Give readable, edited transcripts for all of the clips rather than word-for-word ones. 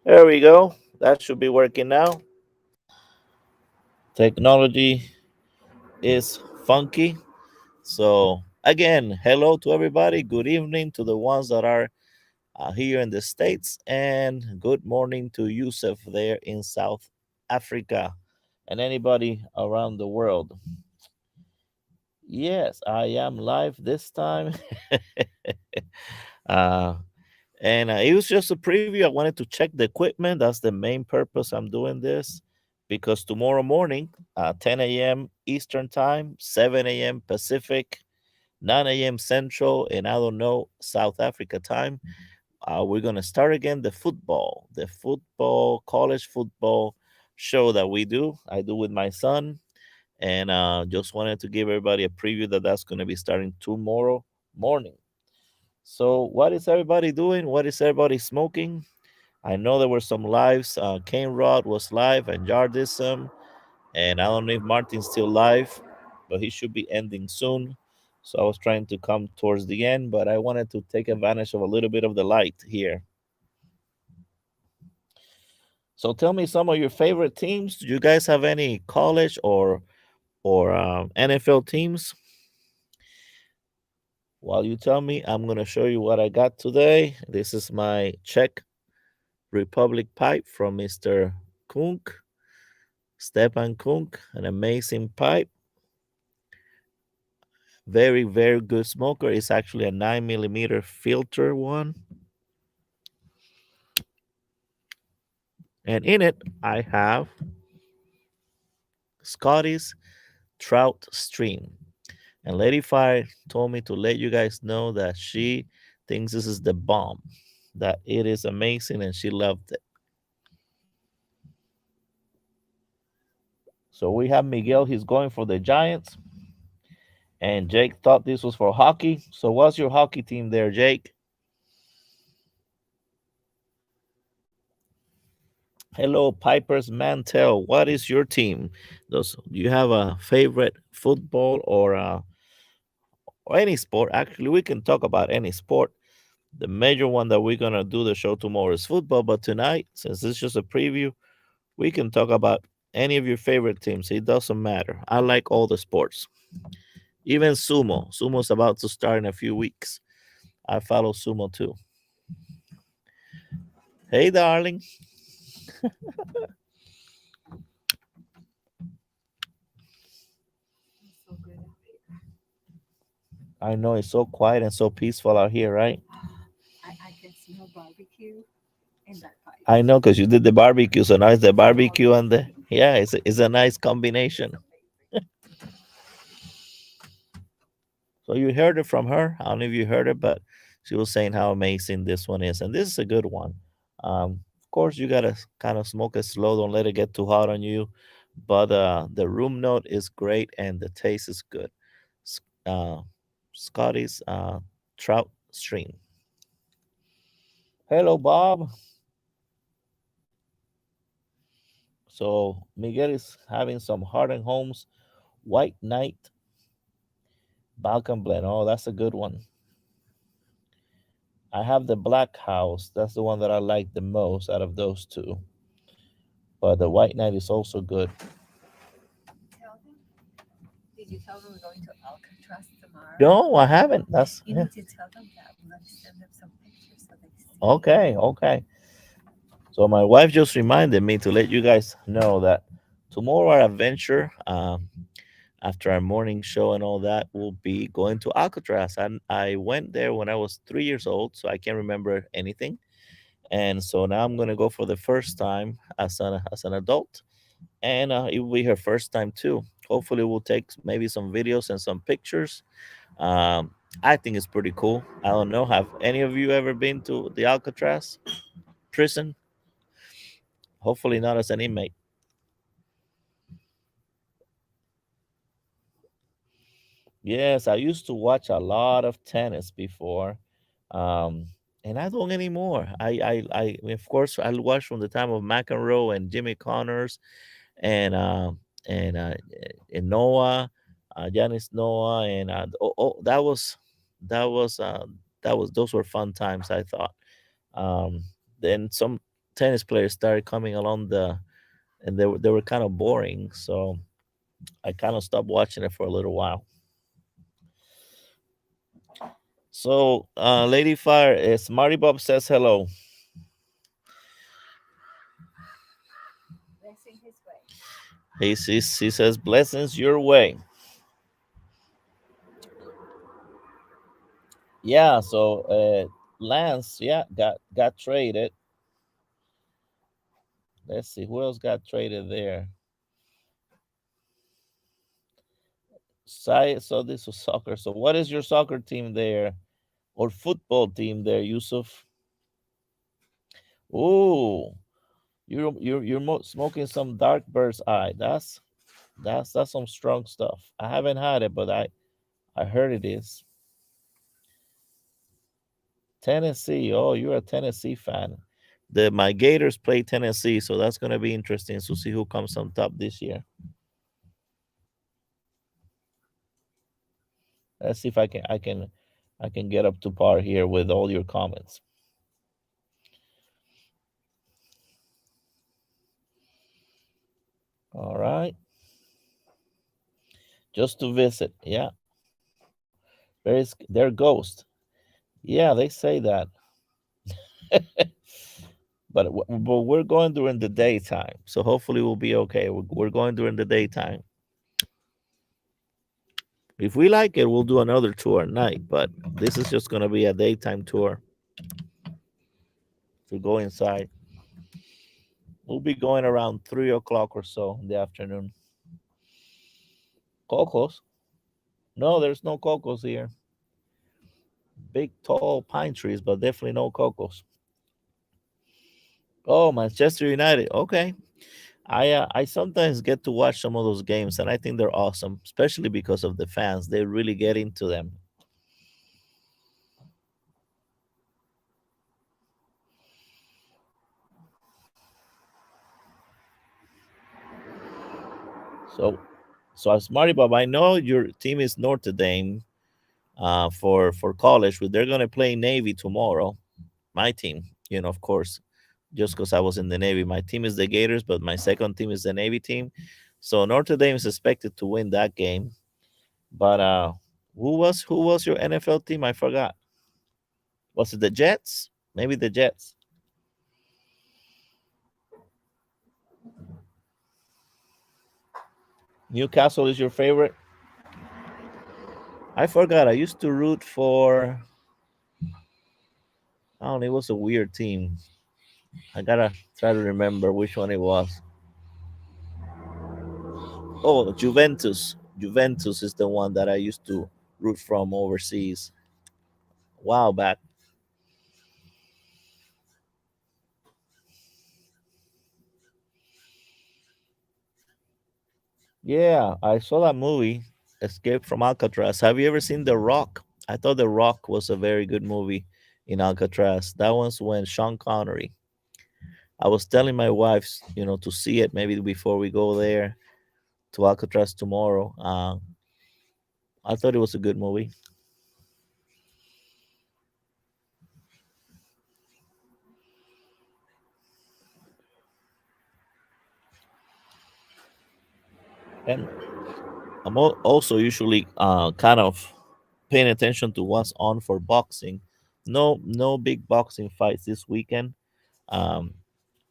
There we go. That should be working now. Technology is funky. So, again, hello to everybody. Good evening to the ones that are here in the States, and good morning to Yusuf there in South Africa and anybody around the world. Yes, I am live this time. uh, and it was just a preview. I wanted to check the equipment. That's the main purpose I'm doing this because tomorrow morning, 10 a.m. Eastern Time, 7 a.m. Pacific, 9 a.m. Central, and I don't know South Africa time. We're gonna start again the football, college football show that we do. I do with my son, and just wanted to give everybody a preview that that's gonna be starting tomorrow morning. So, what is everybody doing? What is everybody smoking? I know there were some lives. Kane Rod was live, and Jardism, and I don't know if Martin's still live, but he should be ending soon. So I was trying to come towards the end, but I wanted to take advantage of a little bit of the light here. So tell me some of your favorite teams. Do you guys have any college or NFL teams? While you tell me, I'm gonna show you what I got today. This is my Czech Republic pipe from Mr. Kunk, Stepan Kunk, an amazing pipe. Very, very good smoker. It's actually a 9 millimeter filter one. And in it, I have Scotty's Trout Stream. And Lady Fire told me to let you guys know that she thinks this is the bomb, that it is amazing, and she loved it. So we have Miguel, he's going for the Giants. And Jake thought this was for hockey. So what's your hockey team there, Jake? Hello, Pipers Mantel. What is your team? Do you have a favorite football or any sport? Actually, we can talk about any sport. The major one that we're gonna do the show tomorrow is football, but tonight, since it's just a preview, we can talk about any of your favorite teams. It doesn't matter. I like all the sports, even sumo. Sumo's about to start in a few weeks. I follow sumo too. Hey, darling. I know it's so quiet and so peaceful out here, right? I know because you did the barbecue, so now it's the barbecue and the yeah, it's a nice combination. So you heard it from her. I don't know if you heard it, but she was saying how amazing this one is, and this is a good one. Of course, you gotta kind of smoke it slow. Don't let it get too hot on you. But the room note is great and the taste is good. S- Uh, Scotty's Trout Stream. Hello, Bob. So Miguel is having some Harden Homes White Knight Balkan Blend. Oh, that's a good one. I have the Black House. That's the one that I like the most out of those two. But the White Knight is also good. No, I haven't. That's yeah. Okay, okay. So my wife just reminded me to let you guys know that tomorrow our adventure, after our morning show and all that, will be going to Alcatraz. And I went there when I was 3 years old, so I can't remember anything. And so now I'm gonna go for the first time as an adult, and it will be her first time too. Hopefully, we'll take maybe some videos and some pictures. Um, I think it's pretty cool. I don't know. Have any of you ever been to the Alcatraz prison? Hopefully, not as an inmate. Yes, I used to watch a lot of tennis before, um, and I don't anymore. Of course, I watched from the time of McEnroe and Jimmy Connors and and Noah, Giannis Noah, and that that was those were fun times. I thought. Um, then some. tennis players started coming along and they were kind of boring. So I kind of stopped watching it for a little while. So, Lady Fire, SmartieBob says hello. He says blessings your way. Yeah. So, Lance, yeah, got traded. Let's see who else got traded there. So this was soccer. So what is your soccer team there or football team there, Yusuf? Oh, you're smoking some dark bird's eye. That's some strong stuff. I haven't had it, but I heard it is. Tennessee. Oh, you're a Tennessee fan. The my Gators play Tennessee, so that's gonna be interesting to see who comes on top this year. Let's see if I can get up to par here with all your comments. All right. Just to visit. Yeah. They're ghost. Yeah, they say that. But we're going during the daytime, so hopefully we'll be okay. We're going during the daytime. If we like it, we'll do another tour at night. But this is just gonna be a daytime tour to go inside. We'll be going around 3 o'clock or so in the afternoon. Cocos? No, there's no cocos here. Big tall pine trees, but definitely no cocos. Oh, Manchester United. Okay. I sometimes get to watch some of those games and I think they're awesome, especially because of the fans. They really get into them. So so as Marty Bob, I know your team is Notre Dame for college, but they're gonna play Navy tomorrow. My team, of course, just because I was in the Navy. My team is the Gators, but my second team is the Navy team. So Notre Dame is expected to win that game. But who was your NFL team? I forgot. Was it the Jets? Maybe the Jets. Newcastle is your favorite? I forgot. I used to root for. I don't know. It was a weird team. I gotta try to remember which one it was. Oh, Juventus. Juventus is the one that I used to root from overseas. Wow, back. Yeah, I saw that movie, Escape from Alcatraz. Have you ever seen The Rock? I thought The Rock was a very good movie in Alcatraz. That was when Sean Connery. I was telling my wife, to see it maybe before we go there to Alcatraz tomorrow. I thought it was a good movie. And I'm also usually kind of paying attention to what's on for boxing. No big boxing fights this weekend. Um,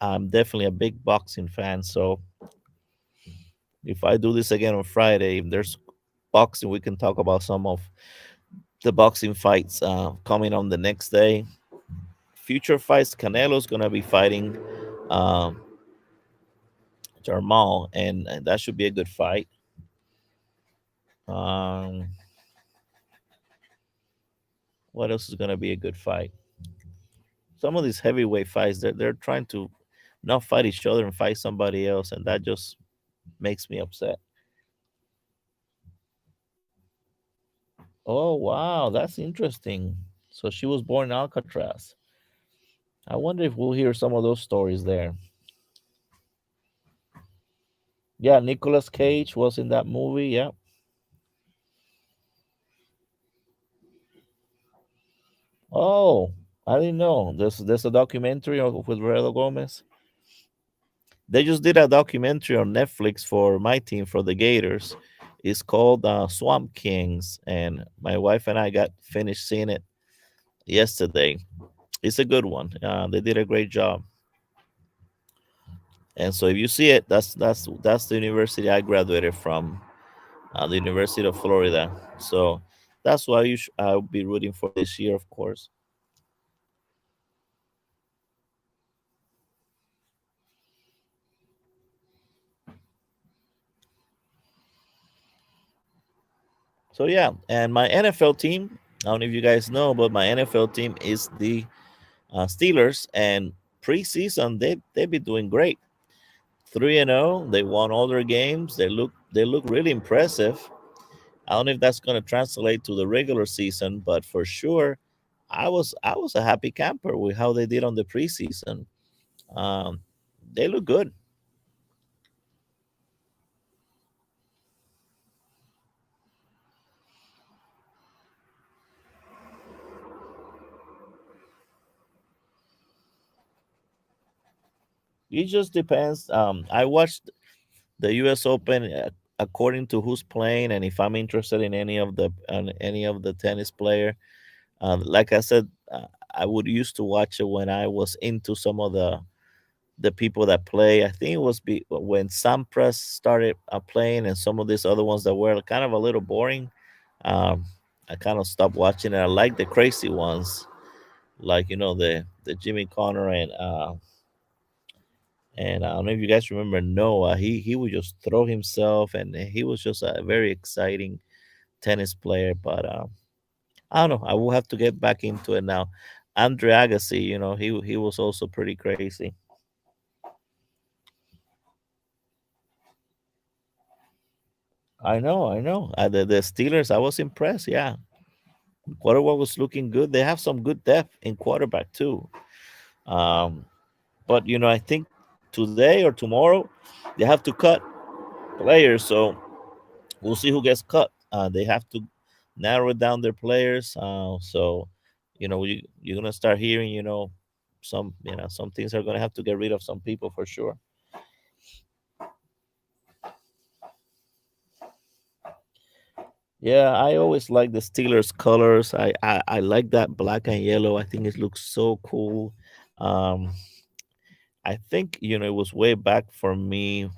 I'm definitely a big boxing fan, so if I do this again on Friday, if there's boxing, we can talk about some of the boxing fights coming on the next day. Future fights, Canelo's gonna be fighting um, Jarmal, and that should be a good fight. Um, what else is gonna be a good fight? Some of these heavyweight fights, they're trying to not fight each other and fight somebody else, and that just makes me upset. Oh wow, that's interesting. So she was born in Alcatraz. I wonder if we'll hear some of those stories there. Yeah, Nicolas Cage was in that movie. Yeah. Oh, I didn't know. There's a documentary with Redo Gomez. They just did a documentary on Netflix for my team for the Gators. It's called Swamp Kings, and my wife and I got finished seeing it yesterday. It's a good one. They did a great job. And so if you see it, that's the university I graduated from, the University of Florida. So that's why I'll be rooting for this year, of course. So yeah, and my NFL team. I don't know if you guys know, but my NFL team is the Steelers, and preseason they've been doing great. 3-0. They won all their games. They look really impressive. I don't know if that's going to translate to the regular season, but for sure, I was a happy camper with how they did on the preseason. Um, they look good. It just depends. I watched the U.S. Open according to who's playing, and if I'm interested in any of the tennis player. Like I said, I would used to watch it when I was into some of the people that play. I think it was when Sampras started playing, and some of these other ones that were kind of a little boring. Um, I kind of stopped watching it. I like the crazy ones, like the Jimmy Connor and I don't know if you guys remember Noah. He would just throw himself, and he was just a very exciting tennis player. But I don't know. I will have to get back into it now. Andre Agassi, he was also pretty crazy. I know. The Steelers, I was impressed. Yeah, quarterback was looking good. They have some good depth in quarterback too. Um, but I think today or tomorrow they have to cut players. So we'll see who gets cut. They have to narrow down their players. So you're gonna start hearing some things are gonna have to get rid of some people for sure. Yeah, I always like the Steelers colors. I like that black and yellow. I think it looks so cool. Um, I think it was way back for me,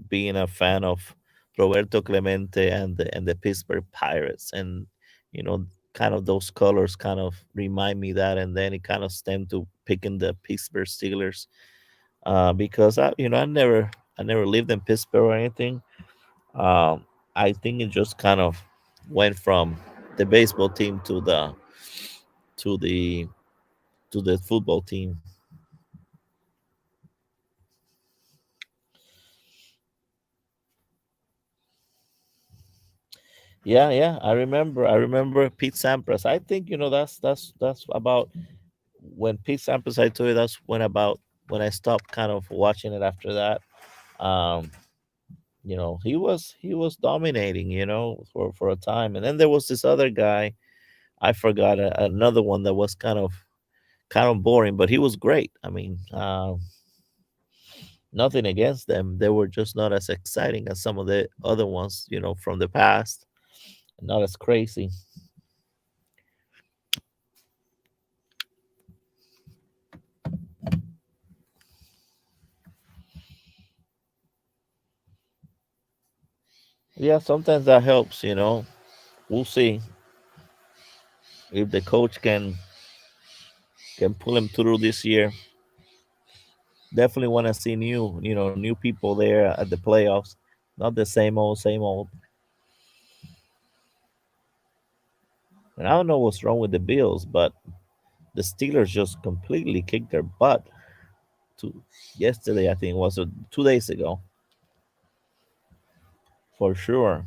being a fan of Roberto Clemente and the Pittsburgh Pirates, and you know, kind of those colors kind of remind me that, and then it kind of stemmed to picking the Pittsburgh Steelers, because I never lived in Pittsburgh or anything. Um, I think it just kind of went from the baseball team to the to the football team. Yeah, yeah, I remember Pete Sampras. I think that's about when Pete Sampras. I told you that's when I stopped kind of watching it after that. Um, he was dominating, for a time, and then there was this other guy. I forgot another one that was kind of boring, but he was great. I mean, nothing against them. They were just not as exciting as some of the other ones, from the past. Not as crazy. Yeah, sometimes that helps. We'll see if the coach can pull him through this year. Definitely want to see new people there at the playoffs. Not the same old, same old. And I don't know what's wrong with the Bills, but the Steelers just completely kicked their butt to yesterday. I think it was 2 days ago, for sure.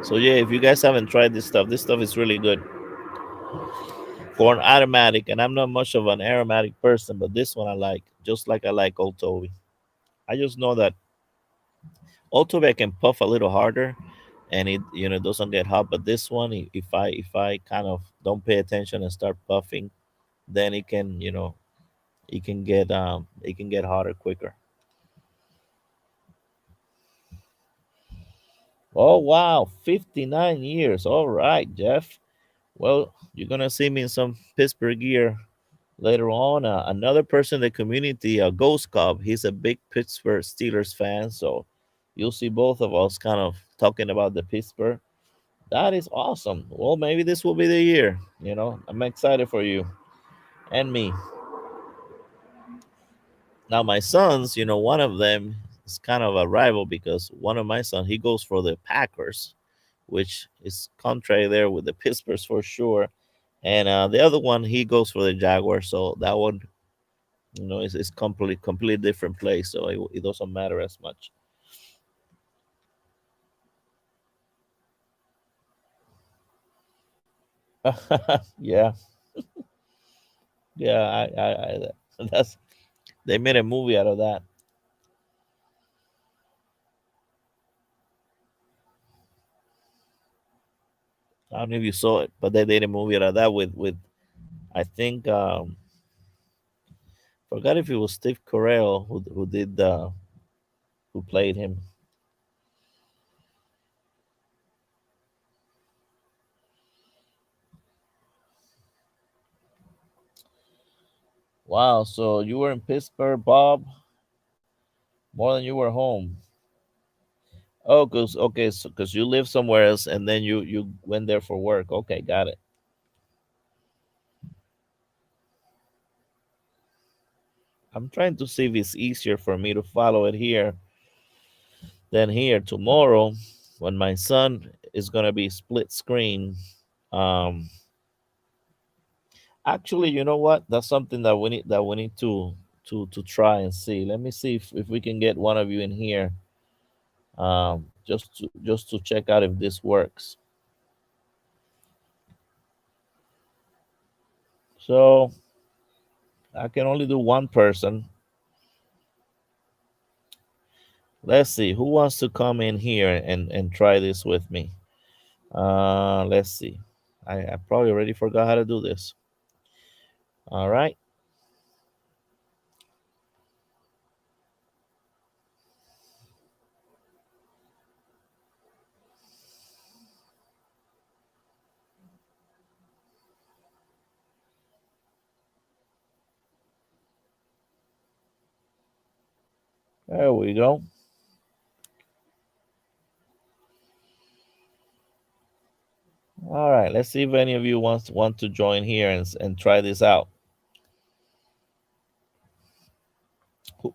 So yeah, if you guys haven't tried this stuff is really good. corn automatic, and I'm not much of an aromatic person, but this one I like, just like I like Old Toby. I just know that Old Toby I can puff a little harder, and it doesn't get hot. But this one, if I kind of don't pay attention and start puffing, then it can get hotter quicker. Oh wow, 59 years. All right, Jeff. Well, you're gonna see me in some Pittsburgh gear later on. Another person in the community, Ghost Cub, he's a big Pittsburgh Steelers fan. So you'll see both of us kind of talking about the Pittsburgh. That is awesome. Well, maybe this will be the year. I'm excited for you and me. Now, my sons, one of them is kind of a rival because one of my sons, he goes for the Packers, which is contrary there with the Pittsburghs for sure. And the other one, he goes for the Jaguars. So that one, is completely different place. So it doesn't matter as much. Yeah, yeah. That's they made a movie out of that. I don't know if you saw it, but they did a movie out of that with I think forgot if it was Steve Carell who played him. Wow, so you were in Pittsburgh, Bob, more than you were home. Oh, cause okay, so cause you live somewhere else, and then you went there for work. Okay, got it. I'm trying to see if it's easier for me to follow it here than here tomorrow, when my son is gonna be split screen. Um, Actually, you know what? That's something that we need to try and see. Let me see if we can get one of you in here, just to check out if this works. So I can only do one person. Let's see who wants to come in here and try this with me. Let's see. I probably already forgot how to do this. All right. There we go. All right. Let's see if any of you want to join here and try this out. Who,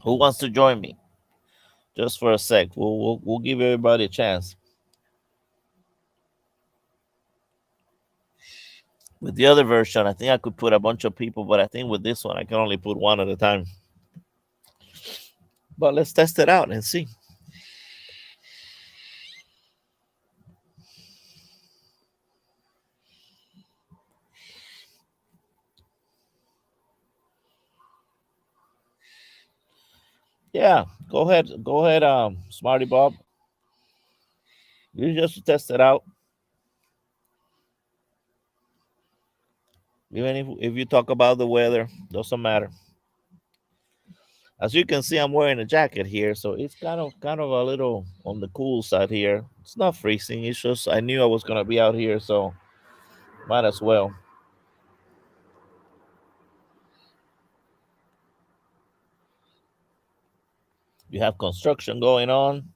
who wants to join me? Just for a sec. We'll give everybody a chance. With the other version, I think I could put a bunch of people, but I think with this one, I can only put one at a time. But let's test it out and see. Yeah, go ahead, Smarty Bob. You just test it out. Even if you talk about the weather, doesn't matter. As you can see, I'm wearing a jacket here, so it's kind of a little on the cool side here. It's not freezing. It's just I knew I was gonna be out here, so might as well. You have construction going on.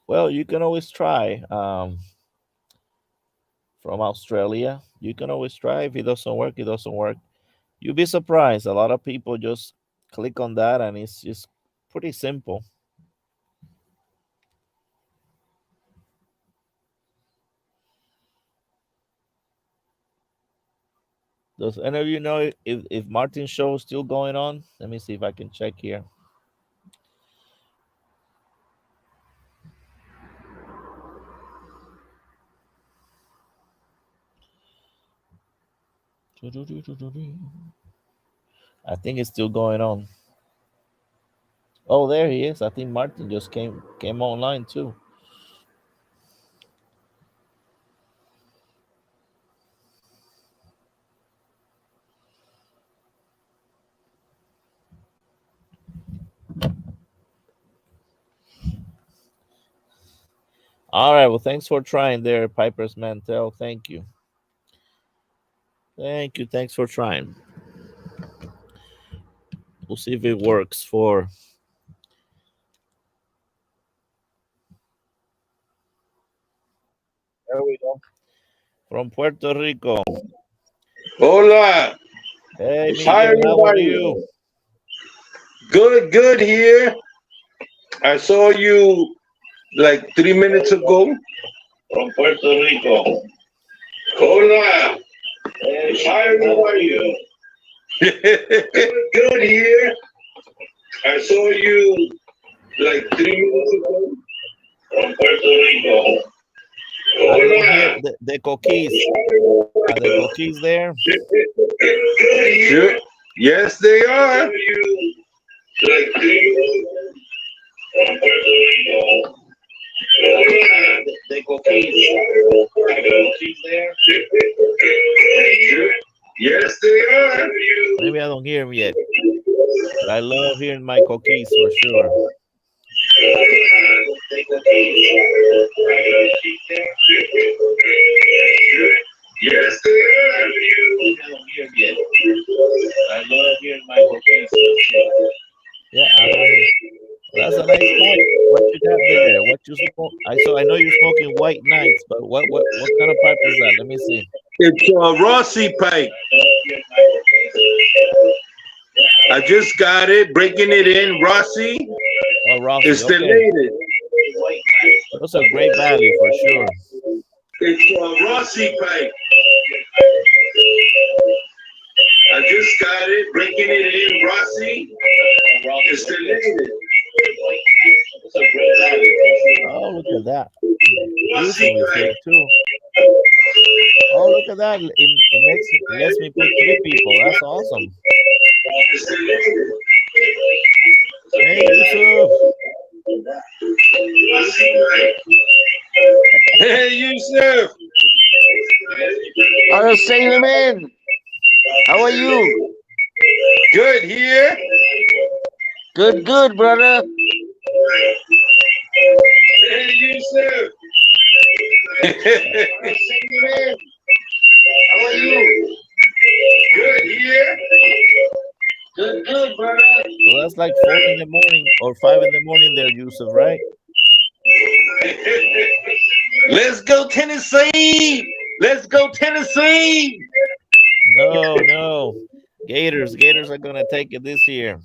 Well, you can always try. From Australia, you can always try. If it doesn't work, it doesn't work. You'll be surprised. A lot of people just click on that, and it's just pretty simple. Does any of you know if Martin's show is still going on? Let me see if I can check here. I think it's still going on. Oh, there he is. I think Martin just came online too. All right. Well, thanks for trying there, Piper's Mantel. Thank you. Thank you. Thanks for trying. We'll see if it works for. There we go. From Puerto Rico. Hola. Hey, Hi, Miguel. How are everybody. you? Good, good here. I saw you like 3 minutes ago. From Puerto Rico. Hola. Hi, how are you? Good here. I saw you like 3 minutes ago. From Puerto Rico. I don't hear Hola. the coquis. Are the coquis there? Sure. Yes, they are. Like 3 minutes ago. From Puerto Rico. The coquis. Are the coquis there? Sure. Yes, they are. Maybe I don't hear him yet, but I love hearing my coquis for sure. Yes, they are. I don't hear him yet. I love hearing my coquis for sure. Yeah, I don't hear. Well, that's a nice pipe. What you got there? What you smoke? I know you're smoking White Nights, but what kind of pipe is that? Let me see. It's a Rossi pipe. I just got it, breaking it in. Rossi. Oh, Rossi. It's the Okay, latest. those are great value for sure. It's a Rossi pipe. I just got it, breaking it in. Rossi. It's the latest. Oh, look at that. Rossi Yusuf is pipe. here too. Oh, look at that. It lets me pick three people. That's awesome. It's the latest. Hey, Yusuf. Rossi pipe. Hey, Yusuf. Hello, Sailorman. How are you? Good here. Good, good, brother. Hey, Yusuf. Sailorman. How are you? Good here. Good, good, brother. So that's like 4 in the morning or 5 in the morning there, Yusuf, right? Let's go, Tennessee. Let's go, Tennessee. No, no. Gators are gonna take it this year.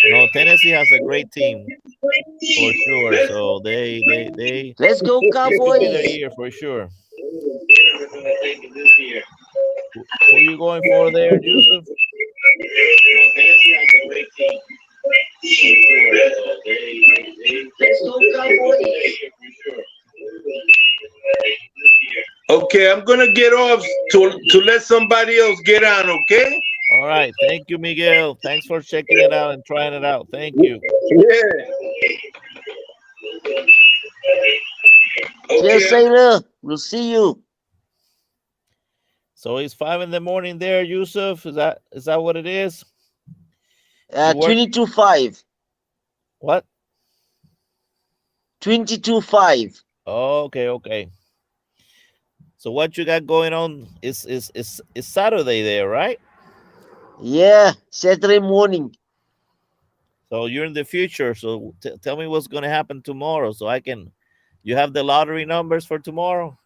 No, Tennessee has a great team for sure. So Let's go, this could be their Cowboys. year for sure. Who you going for there, Yusuf? Let's go, Cowboys. Okay, I'm gonna get off to let somebody else get on. Okay. All right. Thank you, Miguel. Thanks for checking it out and trying it out. Thank you. Yeah. Cheers, Okay. Sailor. We'll see you. So it's 5 in the morning there, Yusuf. Is that what it is? You work 22.5. what? 22.5. Oh, okay. So what you got going on is Saturday there, right? Yeah, Saturday morning. So you're in the future. So tell me what's going to happen tomorrow, so I can. You have the lottery numbers for tomorrow.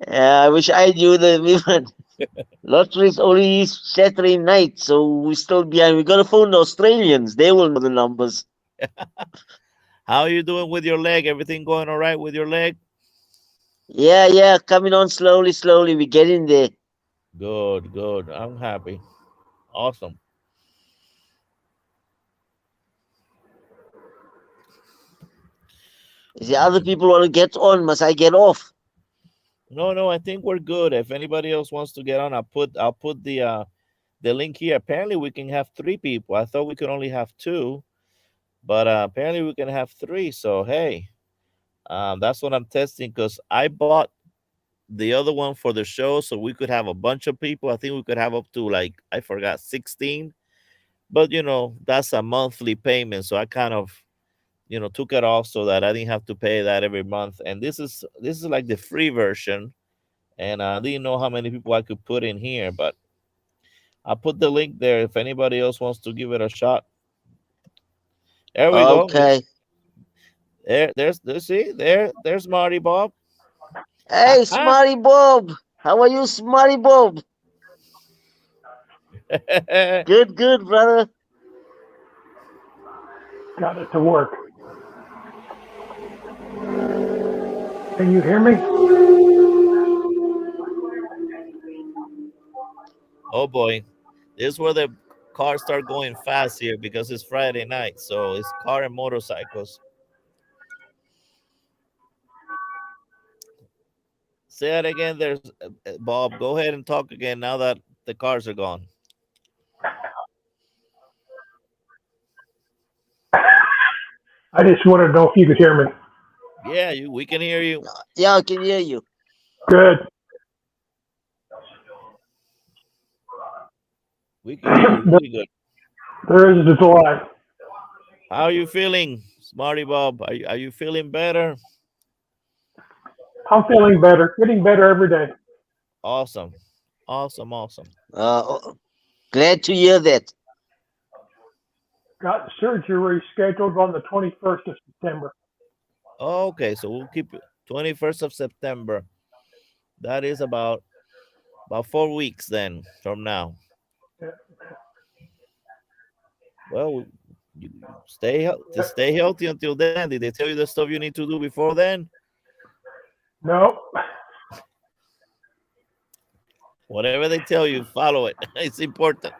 I wish I knew the even. Lottery's only Saturday night, so we're still behind. We gotta phone the Australians. They will know the numbers. How are you doing with your leg? Everything going all right with your leg? Yeah, coming on slowly, slowly. We get in there. Good. I'm happy. Awesome. If the other people want to get on, must I get off? No, no, I think we're good. If anybody else wants to get on, I'll put the link here. Apparently, we can have three people. I thought we could only have two, but apparently we can have three. So hey, that's what I'm testing because I bought the other one for the show, so we could have a bunch of people. I think we could have up to like I forgot 16, but that's a monthly payment, so I kind of took it off so that I didn't have to pay that every month. And this is like the free version, and I didn't know how many people I could put in here, but I'll put the link there if anybody else wants to give it a shot. There we go. Okay. There's see there's Marty Bob. Hey, Smarty Bob. How are you, Smarty Bob? Good, good, brother. Got it to work. Can you hear me? Oh boy, this is where the cars start going fast here because it's Friday night, so it's car and motorcycles. Say it again. There's Bob. Go ahead and talk again now that the cars are gone. I just wanted to know if you could hear me. Yeah, we can hear you. Yeah, I can hear you. Good. We can hear you really good. There is a delay. How are you feeling, Smarty Bob? Are you feeling better? I'm feeling better, getting better every day. Awesome, awesome, awesome. Glad to hear that. Got surgery scheduled on the 21st of September. Okay, so we'll keep it 21st of September. That is about 4 weeks then from now. Yeah. Well, you just stay healthy until then. Did they tell you the stuff you need to do before then? No, Whatever they tell you, follow it. It's important.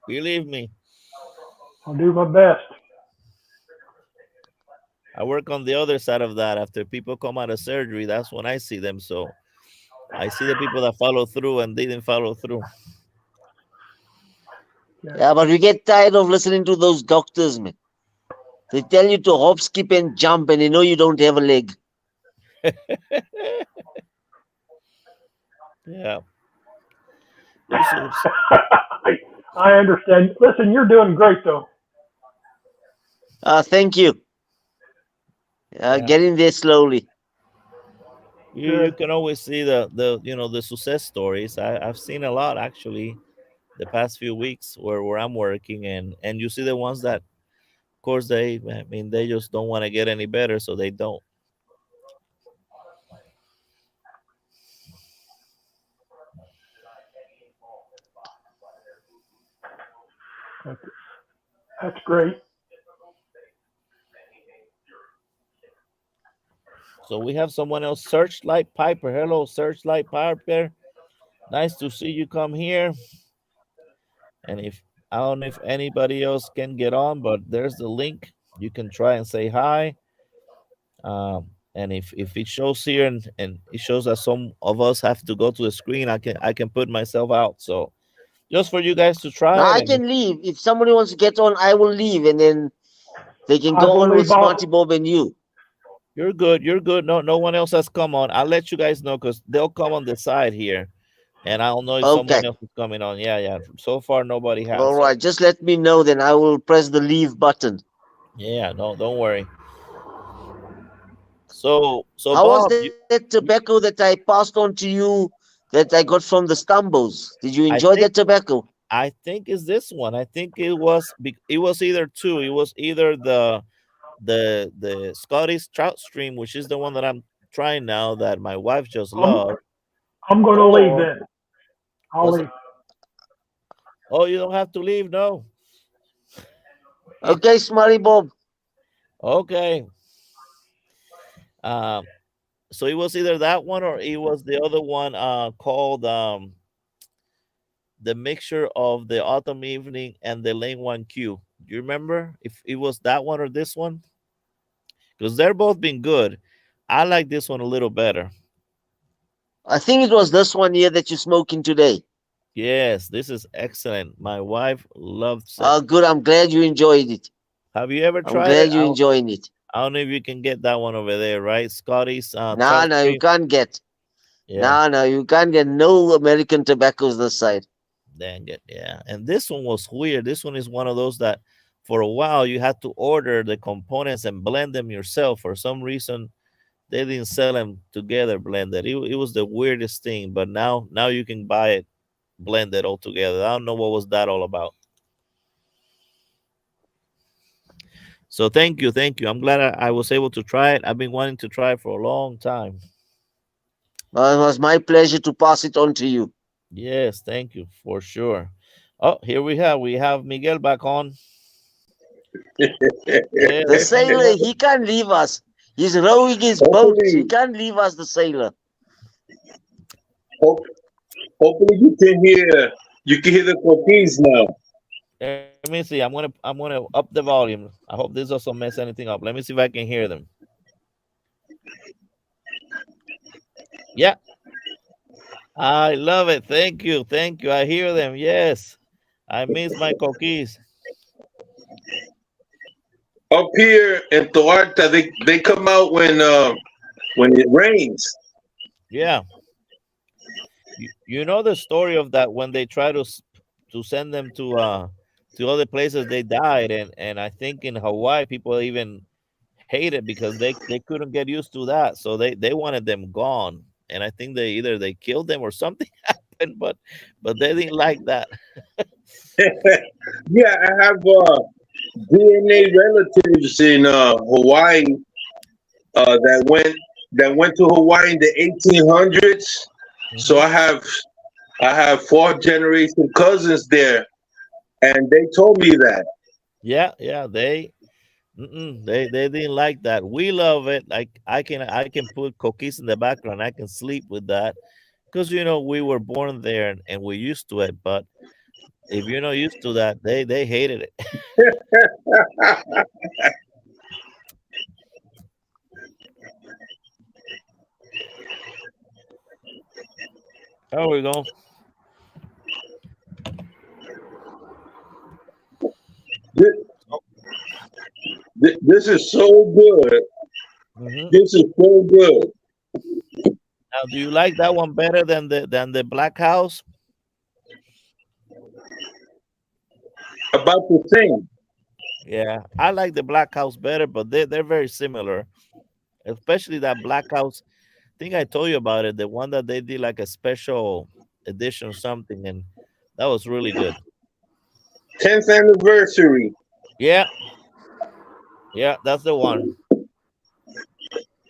Believe me, I'll do my best. I work on the other side of that. After people come out of surgery, that's when I see them. So I see the people that follow through and they didn't follow through. Yeah, but we get tired of listening to those doctors, man. They tell you to hop, skip, and jump, and they know you don't have a leg. Yeah. Yusuf, I, I understand. Listen, you're doing great though. Thank you. yeah. Getting there slowly. You can always see the success stories. I've seen a lot actually the past few weeks where I'm working, and you see the ones that of course they just don't want to get any better, so they don't. That's, that's great. So we have someone else, Searchlight Piper. Hello, Searchlight Piper. Nice to see you come here. And if I don't know if anybody else can get on, but there's the link. You can try and say hi. And if it shows here and it shows that some of us have to go to the screen, I can put myself out. So just for you guys to try Now it. I And can leave. If somebody wants to get on, I will leave, and then they can I go on with believe Smarty I'll, Bob and you. you're good. You're good. No one else has come on. I'll let you guys know because they'll come on the side here, and I'll know if someone Okay. else is coming on. Yeah, yeah. So far nobody has. All So right. Just let me know, then I will press the leave button. yeah, no, don't worry. So How was Bob, that tobacco that I passed on to you that I got from the Stumbos? Did you I enjoy that think tobacco? I think it's this one. I think it was either two. It was either the Scottish trout stream, which is the one that I'm trying now that my wife just I'm, loved, I'm going to leave or then. I'll was it? leave. Oh, you don't have to leave. No. Okay, Smarty Bob. Okay. Um. So it was either that one or it was the other one. Called the mixture of the autumn evening and the lane one Q. Do you remember if it was that one or this one? Because they're both been good. I like this one a little better. I think it was this one here that you're smoking today. Yes, this is excellent. My wife loves it. Oh, good. I'm glad you enjoyed it. Have you ever I'm tried it? glad you're enjoying it. I don't know if you can get that one over there, right? Scotty's No, Tall no, you Cream. can't get. Yeah, No, no, you can't get no American tobaccos this side. dang it. Yeah. And this one was weird. This one is one of those that for a while you had to order the components and blend them yourself. For some reason, they didn't sell them together blended. It was the weirdest thing, but now you can buy it blended all together. I don't know what was that all about. So thank you, thank you. I'm glad I was able to try it. I've been wanting to try it for a long time. It was my pleasure to pass it on to you. Yes, thank you for sure. Oh, here we have Miguel back on. The Yes, sailor, Miguel. he can't leave us. He's rowing his boat. He Hopefully, can't leave us, the sailor. hope, hopefully you can hear the cookies now. Let me see. I'm gonna up the volume. I hope this doesn't mess anything up. Let me see if I can hear them. Yeah, I love it. Thank you, thank you. I hear them. Yes, I miss my cookies. Up here in Toarta, they come out when it rains. Yeah, you know the story of that when they try to send them to other places they died, and I think in Hawaii people even hate it because they couldn't get used to that, so they wanted them gone, and I think they killed them or something happened, but they didn't like that. Yeah, I have DNA relatives in Hawaii uh, that went that went to Hawaii in the 1800s. So Hmm. I have fourth generation cousins there, and they told me that. Yeah, yeah, they didn't like that. We love it. Like I can put cookies in the background. I can sleep with that because we were born there and we're used to it. But if you're not used to that, they hated it. There we go. This, this is so good. Hmm. This is so good. Now, do you like that one better than the Black House? About the same. Yeah, I like the Black House better, but they're very similar. Especially that Black House. I think I told you about it. The one that they did like a special edition or something, and that was really good. 10th anniversary. Yeah, yeah, that's the one.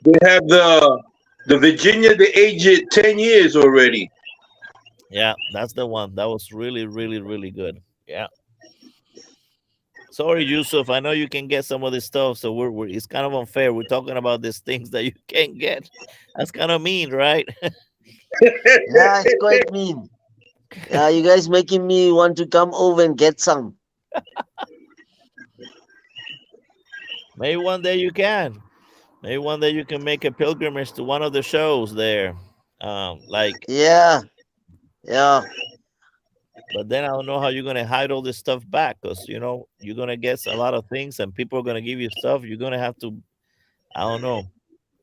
They have the Virginia. They aged it 10 years already. Yeah, that's the one. That was really, really, really good. Yeah. Sorry, Yusuf. I know you can get some of this stuff, so we're it's kind of unfair. We're talking about these things that you can't get. That's kind of mean, right? Yeah, it's quite mean. Yeah, you guys making me want to come over and get some. Maybe one day you can. Maybe one day you can make a pilgrimage to one of the shows there. Like, Yeah, yeah. but then I don't know how you're gonna hide all this stuff back, because you're gonna get a lot of things, and people are gonna give you stuff. You're gonna have to, I don't know,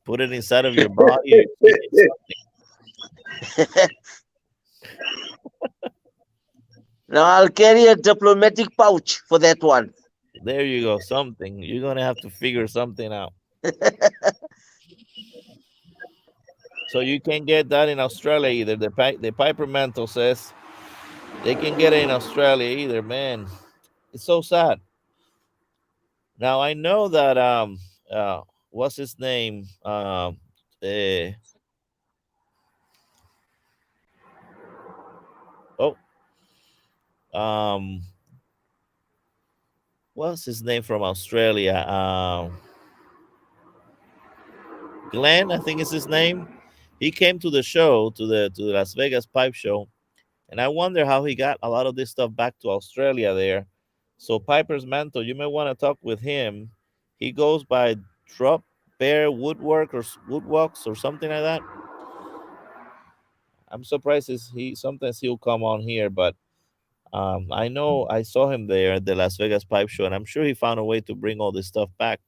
put it inside of your body or keep it something. Now I'll carry a diplomatic pouch for that one. There you go, something. You're gonna have to figure something out. So you can't get that in Australia either. The Piper Mantle says they can get it in Australia either. Man, it's so sad. Now I know that what's his name? Eh, oh um what's his name from Australia? Glenn, I think is his name. He came to the show, to the Las Vegas Pipe Show, and I wonder how he got a lot of this stuff back to Australia there. So Piper's Mantle, you may want to talk with him. He goes by Drop Bear Woodwork or Woodwalks or something like that. I'm surprised he sometimes he'll come on here, but I know I saw him there at the Las Vegas Pipe Show, and I'm sure he found a way to bring all this stuff back.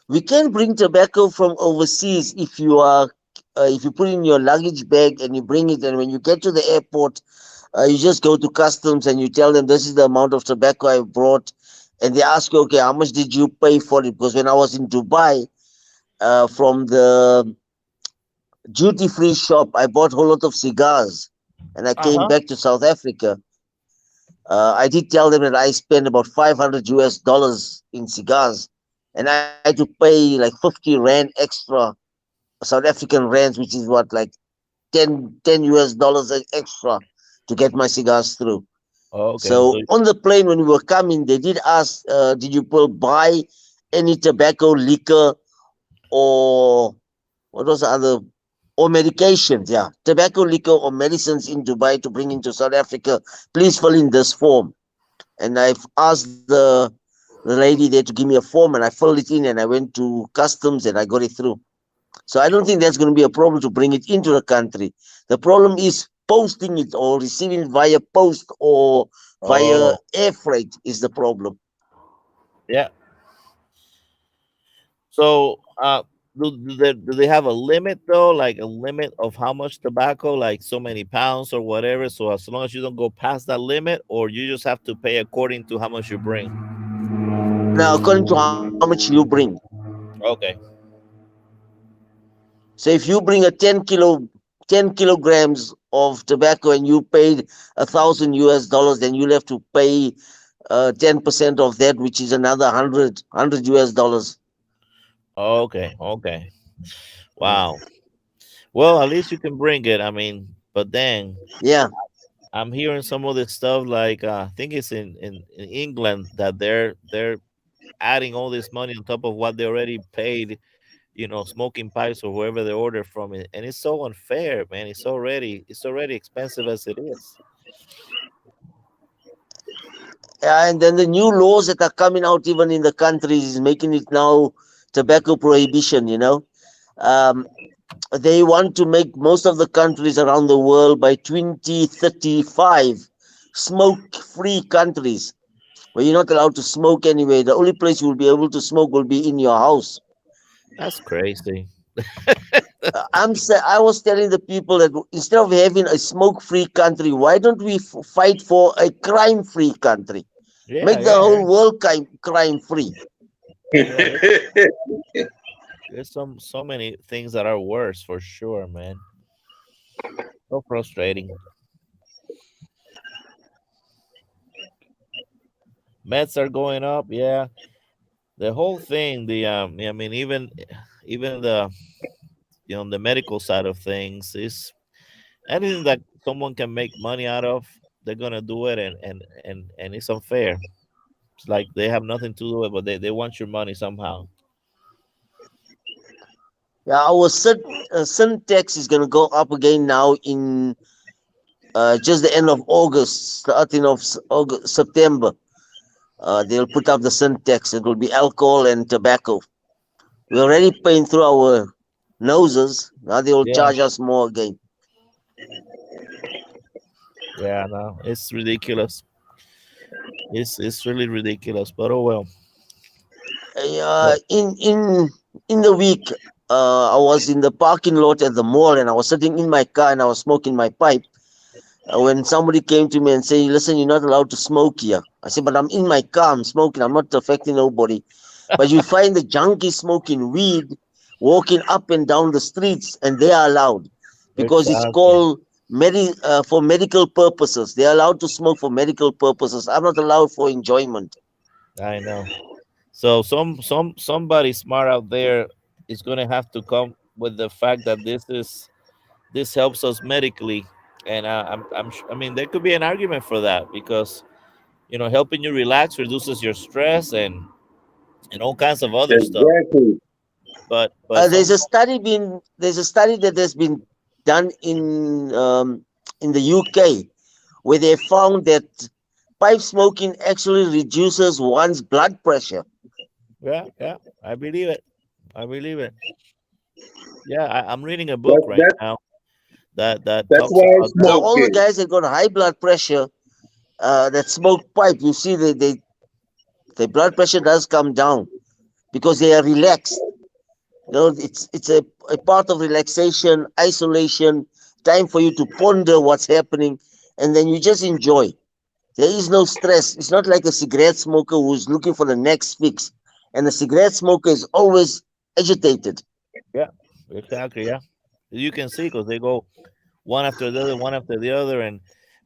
We can bring tobacco from overseas if you put in your luggage bag and you bring it, and when you get to the airport, you just go to customs and you tell them this is the amount of tobacco I brought, and they ask you, okay, how much did you pay for it? Because when I was in Dubai, from the duty free shop, I bought a whole lot of cigars, and I Uh came huh. back to South Africa. I did tell them that I spent about $500 in cigars, and I had to pay like 50 rand extra South African rands, which is what, like 10 US dollars extra to get my cigars through. Okay, so So on the plane when we were coming, they did ask, did you buy any tobacco, liquor, or what was the other, or medications? Yeah, tobacco, liquor, or medicines in Dubai to bring into South Africa. Please fill in this form. And I've asked the lady there to give me a form, and I filled it in, and I went to customs and I got it through. So I don't think that's going to be a problem to bring it into the country. The problem is posting it or receiving it via post or via oh air freight is the problem. yeah. So do they have a limit though, like a limit of how much tobacco, like so many pounds or whatever? So as long as you don't go past that limit, or you just have to pay according to how much you bring. Now, according to how much you bring. Okay. So if you bring a 10 kilograms of tobacco and you paid 1,000 US dollars, then you'll have to pay 10% of that, which is another 100 US dollars. Okay. Okay. Mm. Wow. Well, at least you can bring it. I mean, but then Yeah. I'm hearing some of this stuff like I think it's in England that they're adding all this money on top of what they already paid, smoking pipes or whoever they order from it. And it's so unfair, man. It's already expensive as it is. And then the new laws that are coming out even in the countries is making it now tobacco prohibition. um, they want to make most of the countries around the world by 2035 smoke free countries where you're not allowed to smoke anyway. The only place you will be able to smoke will be in your house. That's crazy. I was telling the people that instead of having a smoke free country, why don't we fight for a crime free country? Yeah, Make the yeah, yeah. whole world crime free. Yeah, there's so many things that are worse for sure, man. So frustrating. Meds are going up, yeah. The whole thing, I mean, even the medical side of things is anything that someone can make money out of, they're gonna do it, and it's unfair. It's like they have nothing to do with it, but they want your money somehow. Yeah, our sin tax is going to go up again now in just the end of August, starting of August, September. They'll put up the sin tax. It will be alcohol and tobacco. We're already paying through our noses. Now they will Yeah, charge us more again. yeah, no, it's ridiculous. It's really ridiculous, but oh well. Uh, But in in in the week, I was in the parking lot at the mall and I was sitting in my car and I was smoking my pipe. When somebody came to me and saying, "Listen, you're not allowed to smoke here," I said, "But I'm in my car. I'm smoking. I'm not affecting nobody." But you find the junkies smoking weed, walking up and down the streets, and they are allowed because it's exactly, called for medical purposes. They are allowed to smoke for medical purposes. I'm not allowed for enjoyment. I know. So somebody smart out there is gonna have to come with the fact that this helps us medically, and I mean there could be an argument for that because helping you relax reduces your stress and all kinds of other stuff. Exactly. But There's some a study that has been done in the UK. where they found that pipe smoking actually reduces one's blood pressure. Yeah, yeah. I believe it. I believe it. Yeah, I'm reading a book That right that now that that's talks why I about that. So smoke all the it. guys that got high blood pressure that smoke pipe, you see, their blood pressure does come down because they are relaxed. You know, it's a part of relaxation, isolation, time for you to ponder what's happening, and then you just enjoy. There is no stress. It's not like a cigarette smoker who's looking for the next fix, and the cigarette smoker is always agitated. Yeah, exactly. Yeah, you can see because they go one after the other, one after the other, and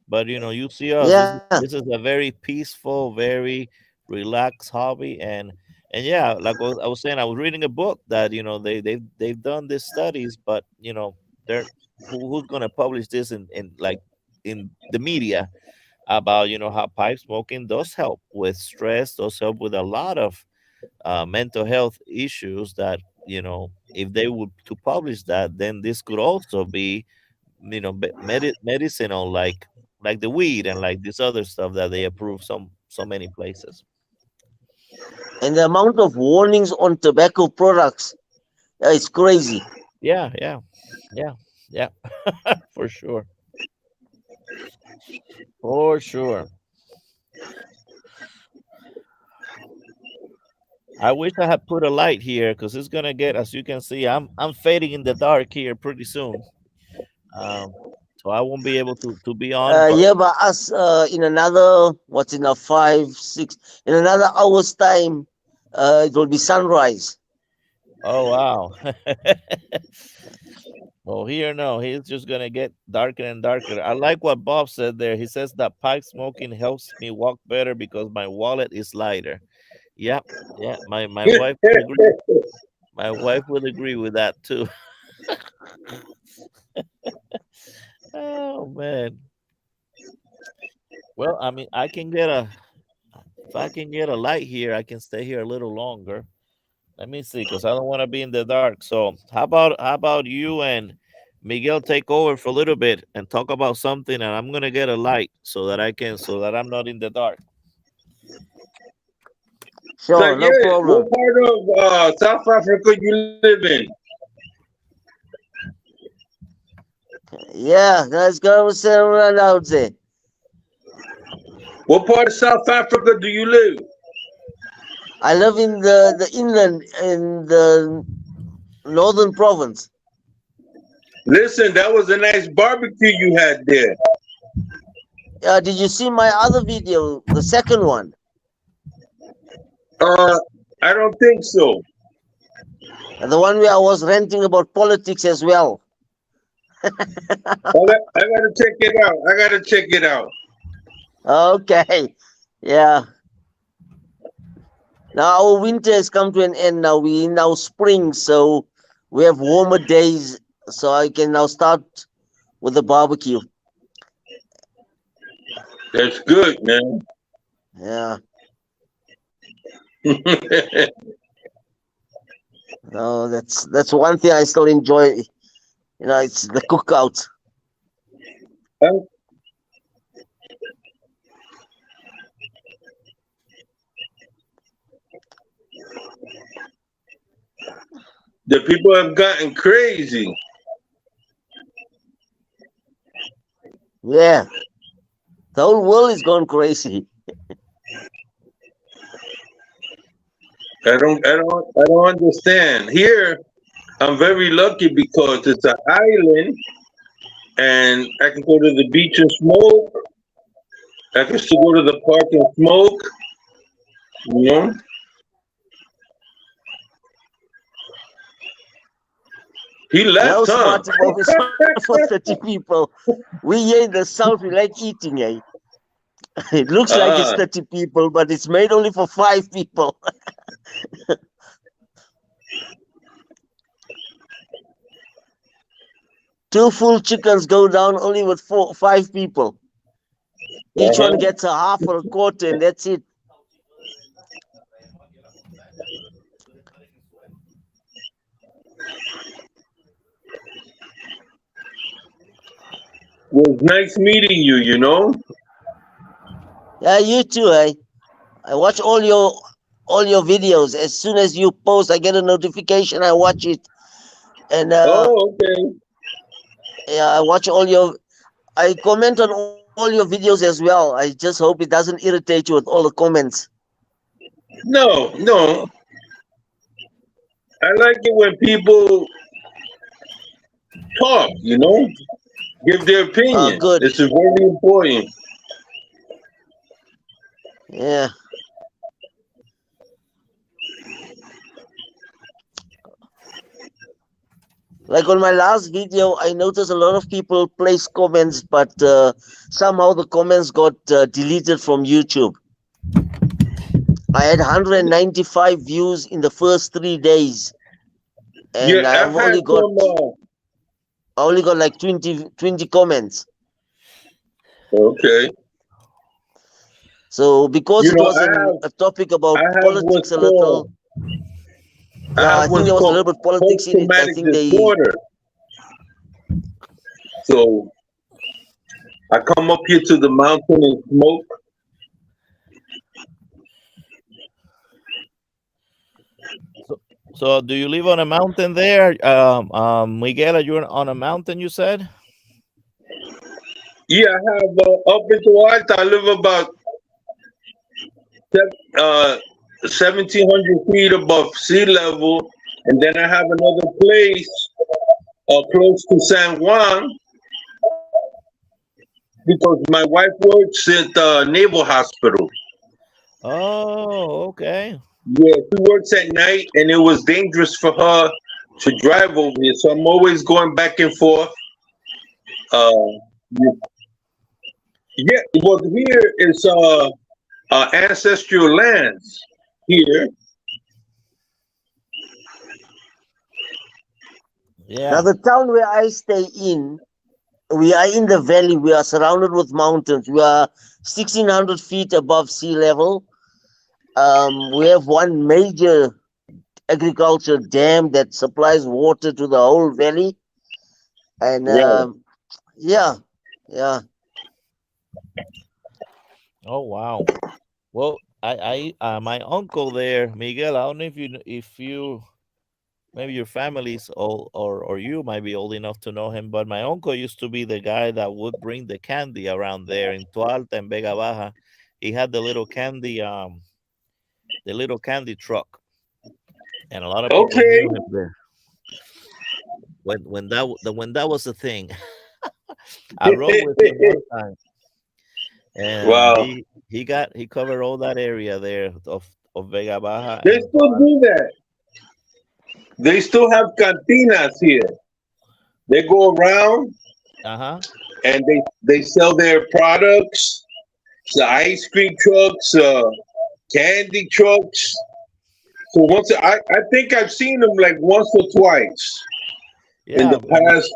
but you see us. Yeah, This is a very peaceful, very relaxed hobby, and yeah, like I was saying, I was reading a book that they've done these studies, but they're who's gonna publish this in like in the media about how pipe smoking does help with stress, does help with a lot of mental health issues that if they would to publish that, then this could also be medicinal, like the weed and like this other stuff that they approve so many places. and the amount of warnings on tobacco products is crazy. Yeah, yeah, yeah, yeah. For sure, for sure. I wish I had put a light here because it's gonna get, as you can see, I'm fading in the dark here pretty soon. um so I won't be able to be on, but Yeah, but us in another what's in a 5, 6 in another hour's time, it will be sunrise. oh wow. Well, here, no, he's just gonna get darker and darker. I like what Bob said there. He says that pipe smoking helps me walk better because my wallet is lighter. Yeah, yeah. My wife would agree. My wife would agree with that too. Oh man. Well, I mean, I can get a if I can get a light here, I can stay here a little longer. Let me see, because I don't want to be in the dark. So how about you and Miguel take over for a little bit and talk about something, and I'm gonna get a light so that I'm not in the dark. So Sure, no yeah, what problem. part of South Africa you live in? Yeah, let's go around out there. What part of South Africa do you live? I live in the inland in the northern province. Listen, that was a nice barbecue you had there. Did you see my other video, the second one? Uh, I don't think so. The one where I was ranting about politics as well. I gotta check it out. I gotta check it out. Okay. Yeah. Now our winter has come to an end now. We in now spring, so we have warmer days. So I can now start with the barbecue. That's good, man. Yeah. No, that's one thing I still enjoy. It's the cookout. The people have gotten crazy. Yeah. The whole world is gone crazy. I don't understand. Here, I'm very lucky because it's an island, and I can go to the beach and smoke. I can still go to the park and smoke. You know, he No left, huh? smarty Bob is for 30 people. We here in the south we like eating, eh? It looks like it's Ah, 30 people, but it's made only for 5 people. Two full chickens go down only with 5 people. Each one uh-huh. gets a half or a quarter, and that's it. Was nice meeting you. You know. Yeah, you too. I watch all your videos. As soon as you post, I get a notification. I watch it, and Oh, okay. yeah, I watch all your. I comment on all your videos as well. I just hope it doesn't irritate you with all the comments. No, no. I like it when people talk, give their opinion. Good. This is very important. Yeah. Like on my last video, I noticed a lot of people place comments, but somehow the comments got deleted from YouTube. I had 195 views in the first 3 days, Yeah, and I've had some. I only got like 20 comments. Okay. So because it was I have a topic I about have politics what's a called little, yeah, I think there was a little bit politics post in it. I traumatic think they disorder. So I come up here to the mountain and smoke. So, so do you live on a mountain there? Miguel, you're on a mountain, you said? Yeah, I have up in Alta. I live about uh, 1,700 feet above sea level, and then I have another place close to San Juan because my wife works at the Naval Hospital. Oh, okay. Yeah, she works at night, and it was dangerous for her to drive over here, so I'm always going back and forth. Uh, yeah, well, here is ancestral lands here. now Yeah. the town where I stay in, we are in the valley. We are surrounded with mountains. We are 1,600 feet above sea level. We have one major agriculture dam that supplies water to the whole valley, and Right. yeah, yeah. Oh, wow. Well, my uncle there, Miguel. I don't know if you maybe your families or you might be old enough to know him, but my uncle used to be the guy that would bring the candy around there in Tualta and Vega Baja. He had the little candy truck, and a lot of people Okay. knew him there when that was a thing. I rode with him one time, and Wow. he covered all that area there of Vega Baja They and still do that. They still have cantinas here. They go around uh-huh. and they sell their products, the ice cream trucks, candy trucks. So I think I've seen them like once or twice in Yeah, the past.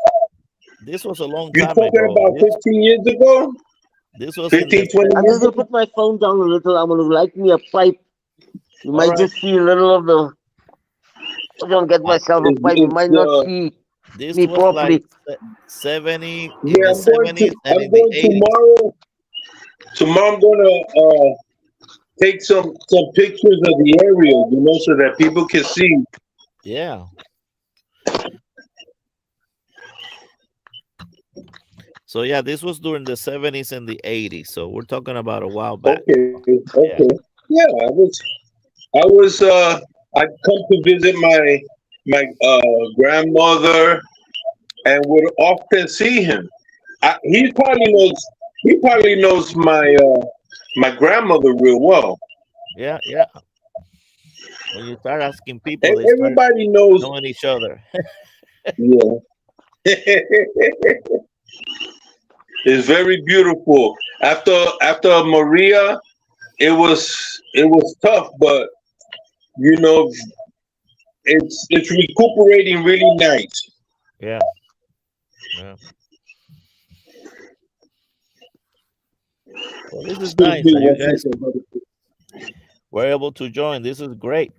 this was a long You're time talking ago. about 15 years ago? This was in 15, the 20 I'm years just gonna ago? put my phone down a little. I'm gonna light me a pipe. You all might right. just see a little of the. I'm gonna get Uh, myself a pipe. You It's might not see this me was like properly. 70 in yeah, the 70s and I'm in the going 80s. tomorrow. Tomorrow I'm gonna take some pictures of the area, so that people can see. Yeah. So yeah, this was during the 70s and the 80s. So we're talking about a while back. Okay, Yeah. okay. Yeah, I come to visit my grandmother and would often see him. He probably knows my grandmother real well. Yeah, yeah. When you start asking people, they start Everybody knows. knowing each other. Yeah. It's very beautiful. After Maria, it was tough, but you know it's recuperating really nice. Yeah. Yeah. Well, this is Excuse nice me that you one guys second, brother. were able to join. This is great.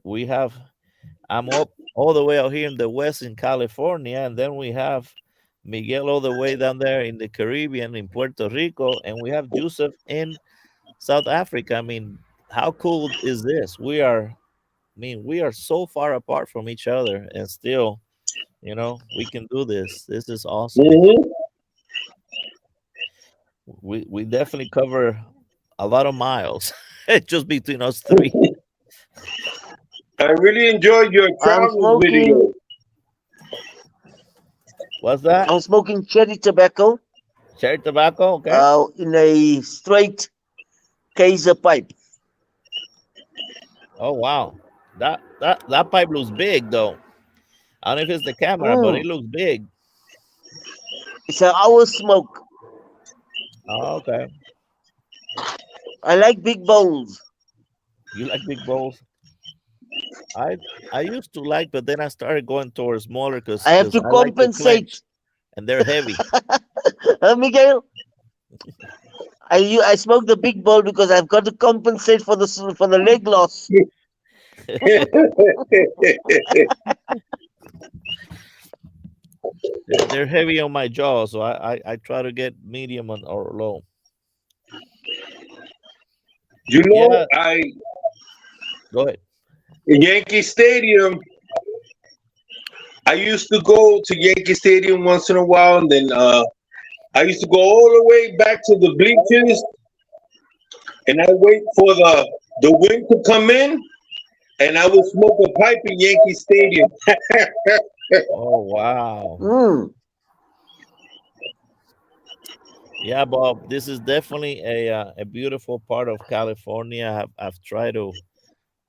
I'm up all the way out here in the west in California, and then we have Miguel all the way down there in the Caribbean in Puerto Rico, and we have Yusuf in South Africa. I mean, how cool is this? We are so far apart from each other, and still, we can do this. This is awesome. Hmm. We definitely cover a lot of miles just between us three. I really enjoyed your I'm travel smoking. video. What's that? I'm smoking cherry tobacco Cherry tobacco? Okay. in a straight Kaiser pipe. Oh wow, that pipe looks big though. I don't know if it's the camera, but it Mm, looks big. it's an hour smoke. Oh, okay. I like big bowls. You like big bowls? I I used to like, but then I started going towards smaller I have because to I like to compensate. clench, and they're heavy. Miguel, I smoke the big bowl because I've got to compensate for the leg loss. They're heavy on my jaw, so I try to get medium or low. You know, Yeah, go ahead. in Yankee Stadium, I used to go to Yankee Stadium once in a while, and then I used to go all the way back to the bleachers, and I wait for the wind to come in, and I would smoke a pipe in Yankee Stadium. Oh wow. Mm. Yeah, Bob. This is definitely a beautiful part of California. I've tried to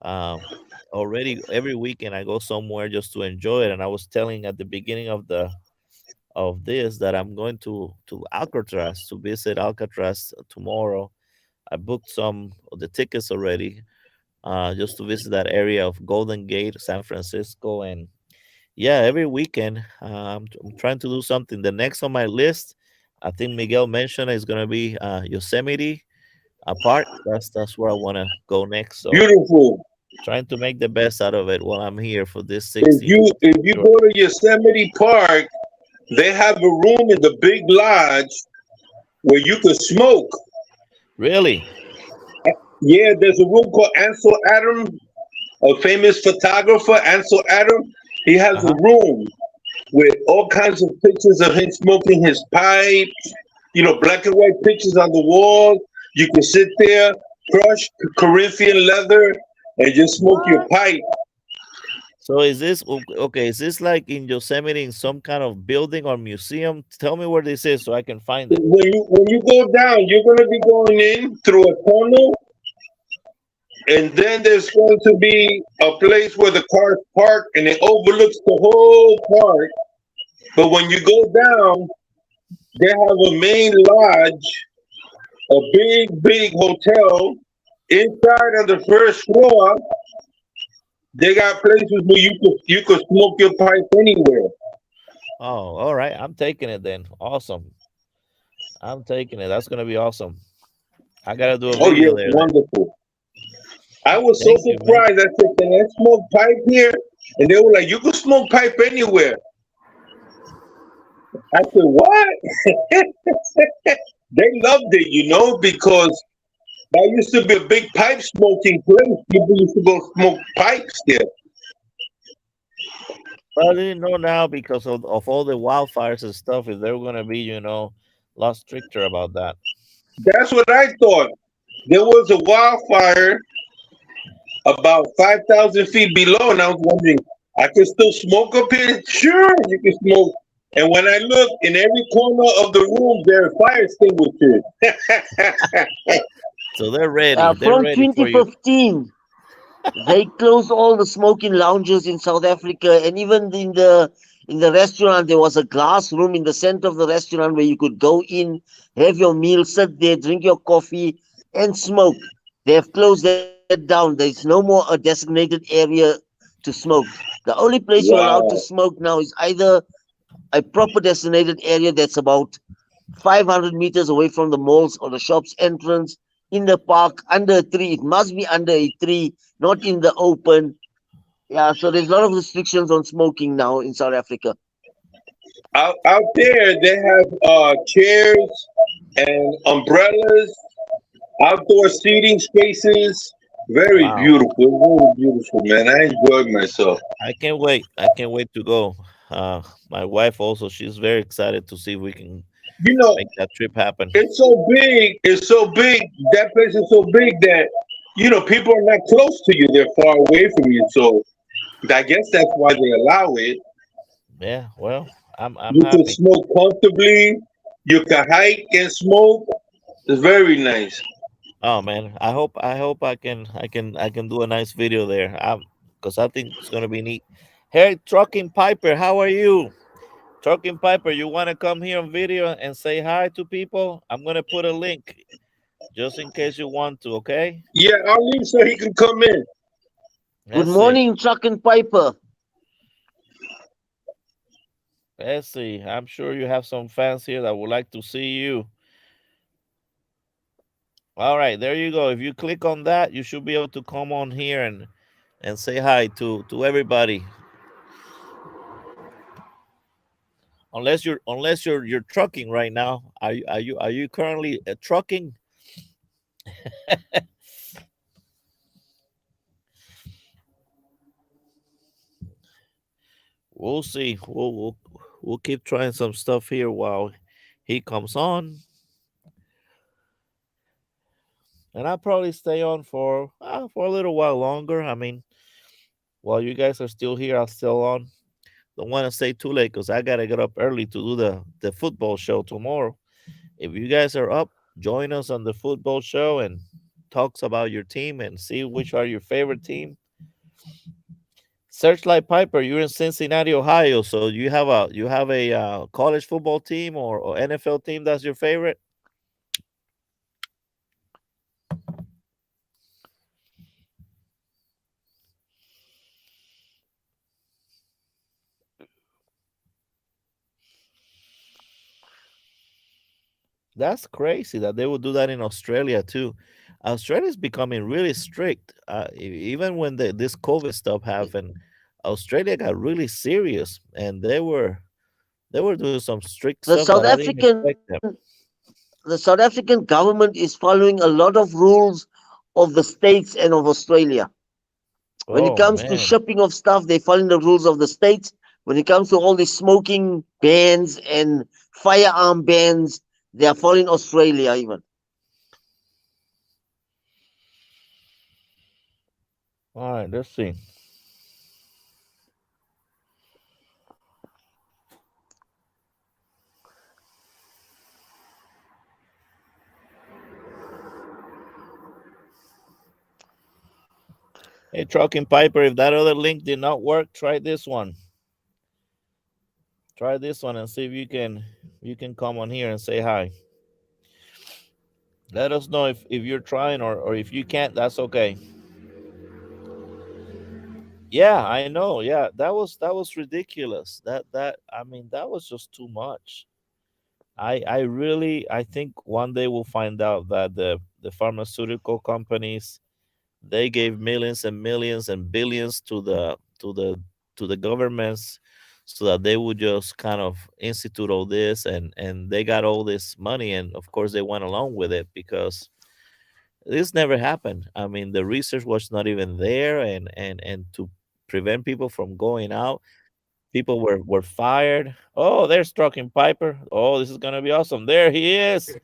um already every weekend I go somewhere just to enjoy it. And I was telling at the beginning of this that I'm going to Alcatraz to visit Alcatraz tomorrow. I booked some of the tickets already, just to visit that area of Golden Gate, San Francisco, and yeah, every weekend I'm trying to do something. The next on my list, I think Miguel mentioned, is gonna be Yosemite Park. That's where I want to go next. So Beautiful. trying to make the best out of it while I'm here for this If 16 you weeks. if you Sure. go to Yosemite Park, they have a room in the big lodge where you can smoke. Really? Yeah, there's a room called Ansel Adams, a famous photographer, Ansel Adams. He has Uh a huh. room with all kinds of pictures of him smoking his pipe, black and white pictures on the wall. You can sit there, crush Corinthian leather, and just smoke your What? pipe. So is this okay? Is this like in Yosemite in some kind of building or museum? Tell me where this is so I can find it. When you go down, you're gonna be going in through a tunnel, and then there's going to be a place where the cars park, and it overlooks the whole park. But when you go down, they have a main lodge, a big, big hotel. Inside on the first floor, they got places where you could smoke your pipe anywhere. Oh, all right. I'm taking it then. Awesome. I'm taking it. That's gonna be awesome. I gotta do a Oh video yes, there then. wonderful. I was so Thank you, man. surprised. I said, "Can I smoke pipe here?" And they were like, "You can smoke pipe anywhere." I said, "What?" They loved it, because that used to be a big pipe smoking place. People used to go smoke pipes there. But I didn't know now because of all the wildfires and stuff if they were gonna be, a lot stricter about that. That's what I thought. There was a wildfire about 5,000 feet below, and I was wondering, I can still smoke up here? Sure, you can smoke. And when I look, in every corner of the room, there are fire extinguishers. So they're ready. They're From ready for you. 2015, they closed all the smoking lounges in South Africa, and even in the restaurant, there was a glass room in the center of the restaurant where you could go in, have your meal, sit there, drink your coffee, and smoke. They have closed that down. There's no more a designated area to smoke. The only place you're allowed to Wow. smoke now is either a proper designated area that's about 500 meters away from the malls or the shop's entrance, in the park, under a tree. It must be under a tree, not in the open. Yeah, so there's a lot of restrictions on smoking now in South Africa. Out there, they have chairs and umbrellas Outdoor seating spaces, Wow. very beautiful, man. I enjoyed myself. I can't wait. I can't wait to go. My wife also, she's very excited to see if we can You know, make that trip happen. it's so big. It's so big. That place is so big that people are not close to you. They're far away from you. So I guess that's why they allow it. Yeah, well, I'm You can happy. smoke comfortably. You can hike and smoke. It's very nice. Oh man, I hope I can do a nice video there. Because I think it's gonna be neat. Hey, Trucking Piper, how are you? Trucking Piper, you want to come here on video and say hi to people? I'm gonna put a link just in case you want to. Okay. Yeah, I'll leave so he can come in. Good Let's see. morning, Chuck and Piper. Let's see. I'm sure you have some fans here that would like to see you. All right, there you go. If you click on that, you should be able to come on here and say hi to everybody. Unless you're trucking right now. Are you currently trucking? We'll see. We'll keep trying some stuff here while he comes on, and I'll probably stay on for a little while longer. I mean, while you guys are still here, I'll still on. Don't want to stay too late because I gotta get up early to do the football show tomorrow. If you guys are up, join us on the football show and talks about your team and see which are your favorite team. Searchlight Piper, you're in Cincinnati, Ohio. So you have a college football team or NFL team that's your favorite? That's crazy that they would do that in Australia too. Australia is becoming really strict. Even when this COVID stuff happened, Australia got really serious, and they were doing some strict The stuff that South I didn't African expect them. the South African government is following a lot of rules of the states and of Australia. When it Oh comes to man. shipping of stuff, they're following the rules of the states. When it comes to all these smoking bans and firearm bans, they are following Australia even. All right, let's see. Hey, Trucking Piper, if that other link did not work, try this one. Try this one and see if you can come on here and say hi. Let us know if you're trying or if you can't, that's okay. Yeah, I know. Yeah, that was ridiculous. That I mean that was just too much. I think one day we'll find out that the pharmaceutical companies, they gave millions and millions and billions to the governments so that they would just kind of institute all this, and they got all this money, and of course they went along with it because this never happened. I mean, the research was not even there, and to prevent people from going out, people were fired. Oh, there's Trucking Piper. Oh, this is gonna be awesome. There he is. Hey,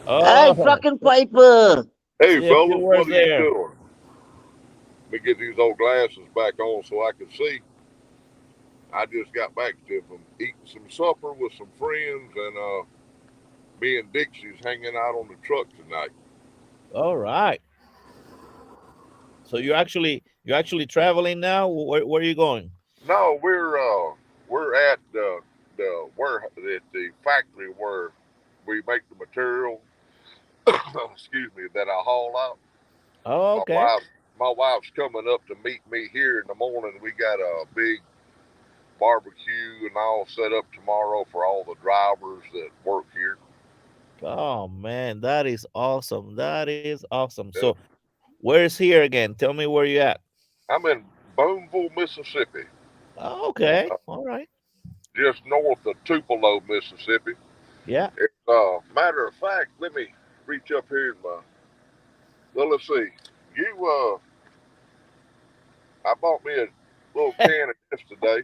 Oh, fucking Piper! Hey, say a few fellas, words what are you there. doing? Let me get these old glasses back on so I can see. I just got back from eating some supper with some friends, and me and Dixie's hanging out on the truck tonight. All right. So you're actually traveling now. Where are you going? No, we're at the where at the factory where we make the material. Excuse me, that I haul out. Oh, My okay. wife, my wife's coming up to meet me here in the morning. We got a big barbecue and all set up tomorrow for all the drivers that work here. Oh man, that is awesome. That is awesome. So Yeah. where's here again? Tell me where you at. I'm in Boonville, Mississippi, Oh, okay. All right. just north of Tupelo, Mississippi. Yeah. Matter of fact, let me reach up here in my Well, let's see. You, I bought me a little can of this today.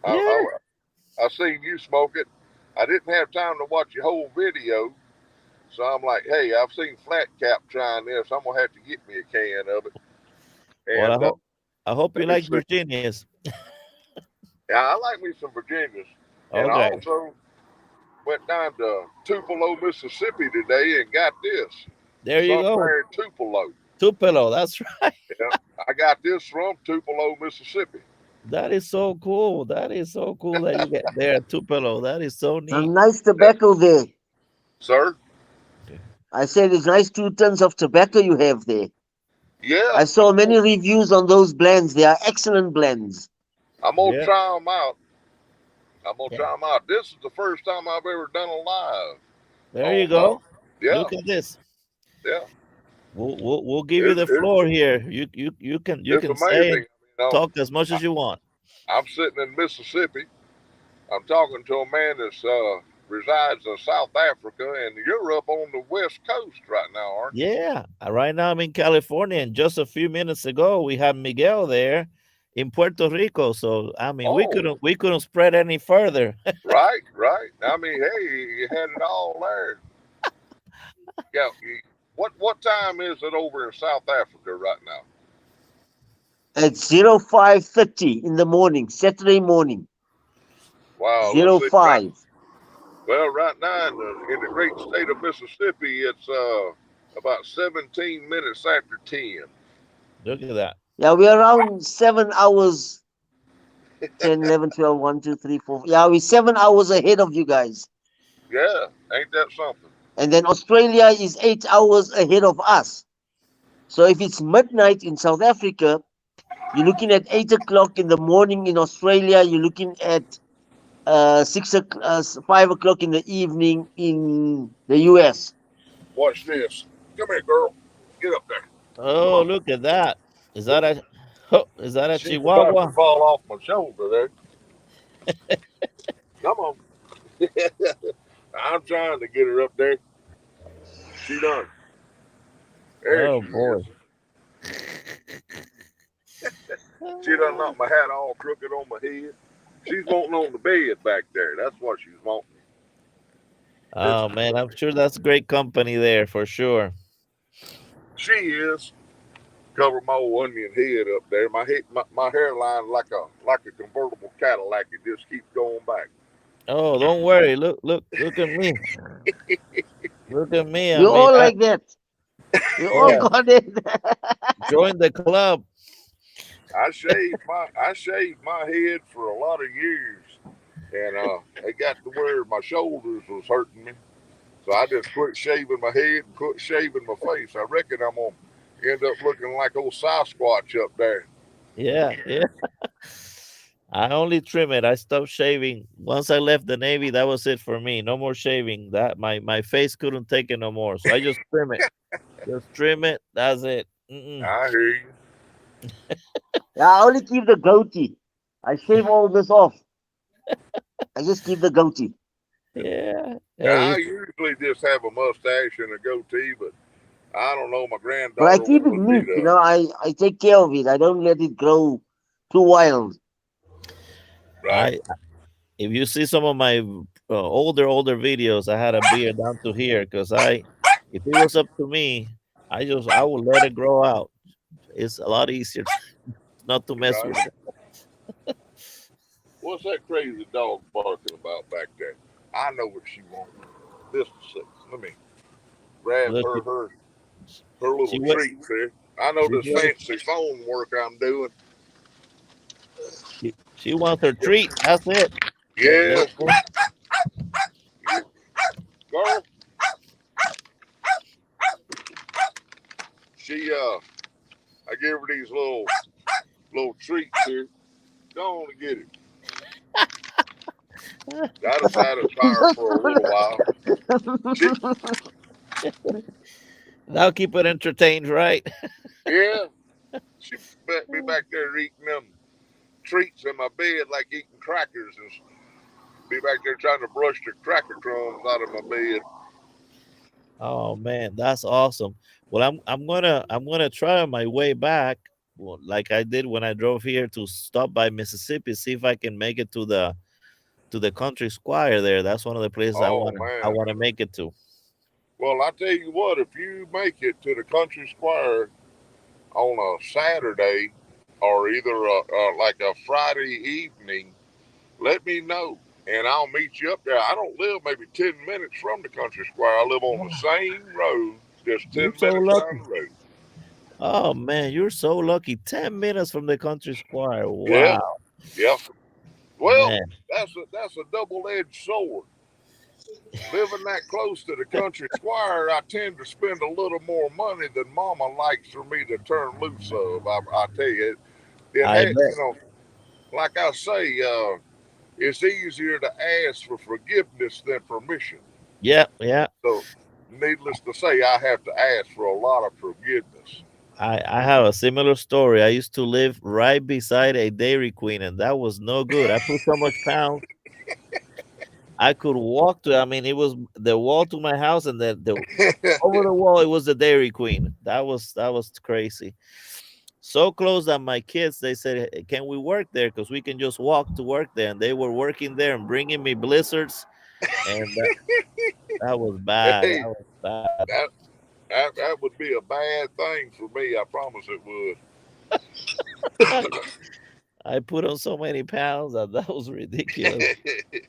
I, Yeah. I seen you smoke it. I didn't have time to watch your whole video, so I'm like, hey, I've seen Flat Cap trying this. I'm gonna have to get me a can of it. Well, And I hope you let me like see. Virginia's. Yeah, I like me some Virginias, and I Okay. also went down to Tupelo, Mississippi today and got this There you go. Sunflower Tupelo. Tupelo. That's right. Yeah, I got this from Tupelo, Mississippi. That is so cool. That is so cool that you get there at Tupelo. That is so neat. Some nice Yeah, tobacco there. sir. I said it's nice 2 tons of tobacco you have there. Yeah, I saw many reviews on those blends. They are excellent blends. I'm gonna Yeah. try them out. I'm gonna Yeah. try them out. This is the first time I've ever done a live There you on. go. Yeah, Look at this. yeah. We'll give you It's the it's floor here. You it's can say amazing. talk as much I, as you want. I'm sitting in Mississippi. I'm talking to a man that resides in South Africa, and you're up on the West Coast right now, aren't you? Yeah. Right now I'm in California, and just a few minutes ago we had Miguel there in Puerto Rico. So I mean Oh, we couldn't spread any further. right, right. I mean, hey, you had it all there. Yeah. What time is it over in South Africa right now? At 05:30 in the morning, Saturday morning. Wow. Let's Zero see. Right. five. Well, right now in the great state of Mississippi, it's about 17 minutes after 10. Look at that. Yeah, we're around 7 hours. 10, 11, 12, 1, 2, 3, 4. Yeah, we're 7 hours ahead of you guys. Yeah, ain't that something? And then Australia is 8 hours ahead of us. So if it's midnight in South Africa, you're looking at 8 o'clock in the morning in Australia. You're looking at 5 o'clock in the evening in the US. Watch this. Come here, girl. Get up there. Come Oh, on. look at that. Is that Look, a is that a she's about to Chihuahua? fall off my shoulder there. Come on. I'm trying to get her up there. She done. There Oh she is. boy. She done knocked my hat all crooked on my head. She's wanting on the bed back there. That's what she's wanting. It's, Oh man, I'm sure that's great company there for sure. she is. Cover my old onion head up there. My hairline like a convertible Cadillac. It just keeps going back. Oh, don't worry. Look at me. Look at me. I We're mean, all like that. We all yeah, got it. join the club. I shaved my head for a lot of years, and it got to where my shoulders was hurting me. So I just quit shaving my head and quit shaving my face. I reckon I'm gonna end up looking like old Sasquatch up there. Yeah, yeah. I only trim it. I stopped shaving once I left the Navy. That was it for me. No more shaving. That my face couldn't take it no more. So I just trim it. Just trim it. That's it. Mm-mm. I hear you. Yeah, I only keep the goatee. I shave all this off. I just keep the goatee. Yeah. Hey, I usually just have a mustache and a goatee, but I don't know. My But I granddaughter keep it wanted me neat, to. I take care of it. I don't let it grow too wild. Right. I if you see some of my older videos, I had a beard down to here because if it was up to me, I would let it grow out. It's a lot easier not to mess Right. with it. What's that crazy dog barking about back there? I know what she wants. This is let me grab Look, her she little went. treats here. I know She's this ready. fancy phone work I'm doing. She wants her treat. That's it. Yeah, Go. girl. She I gave her these little treats here. Go on and get it. That'll satisfy her for a little while. She, That'll keep it entertained, right? yeah, she bet me back there eating them treats in my bed like eating crackers and be back there trying to brush the cracker crumbs out of my bed. Oh man, that's awesome. Well, I'm gonna try on my way back, well, like I did when I drove here to stop by Mississippi, see if I can make it to the country squire there. That's one of the places I Oh wanna I man. wanna make it to. Well, I tell you what, if you make it to the country square on a Saturday or either like a Friday evening, let me know and I'll meet you up there. I don't live maybe 10 minutes from the country square. I live on the Wow, same road, just 10 you're so minutes down lucky. the road. Oh man, you're so lucky. 10 minutes from the country squire. Yeah, Wow, yeah. Well, man. that's a double-edged sword. Living that close to the country squire, I tend to spend a little more money than Mama likes for me to turn loose of. I tell you, it I had, bet. like I say, it's easier to ask for forgiveness than permission. Yeah, yeah. So, needless to say, I have to ask for a lot of forgiveness. I have a similar story. I used to live right beside a Dairy Queen, and that was no good. I put so much pounds. I could walk to. I mean, it was the wall to my house, and then the over the wall it was the Dairy Queen. That was crazy. So close that my kids they said, "Hey, can we work there? Because we can just walk to work there." And they were working there and bringing me blizzards, and that was bad. Hey, That was bad. that, that would be a bad thing for me. I promise it would. I put on so many pounds that that was ridiculous.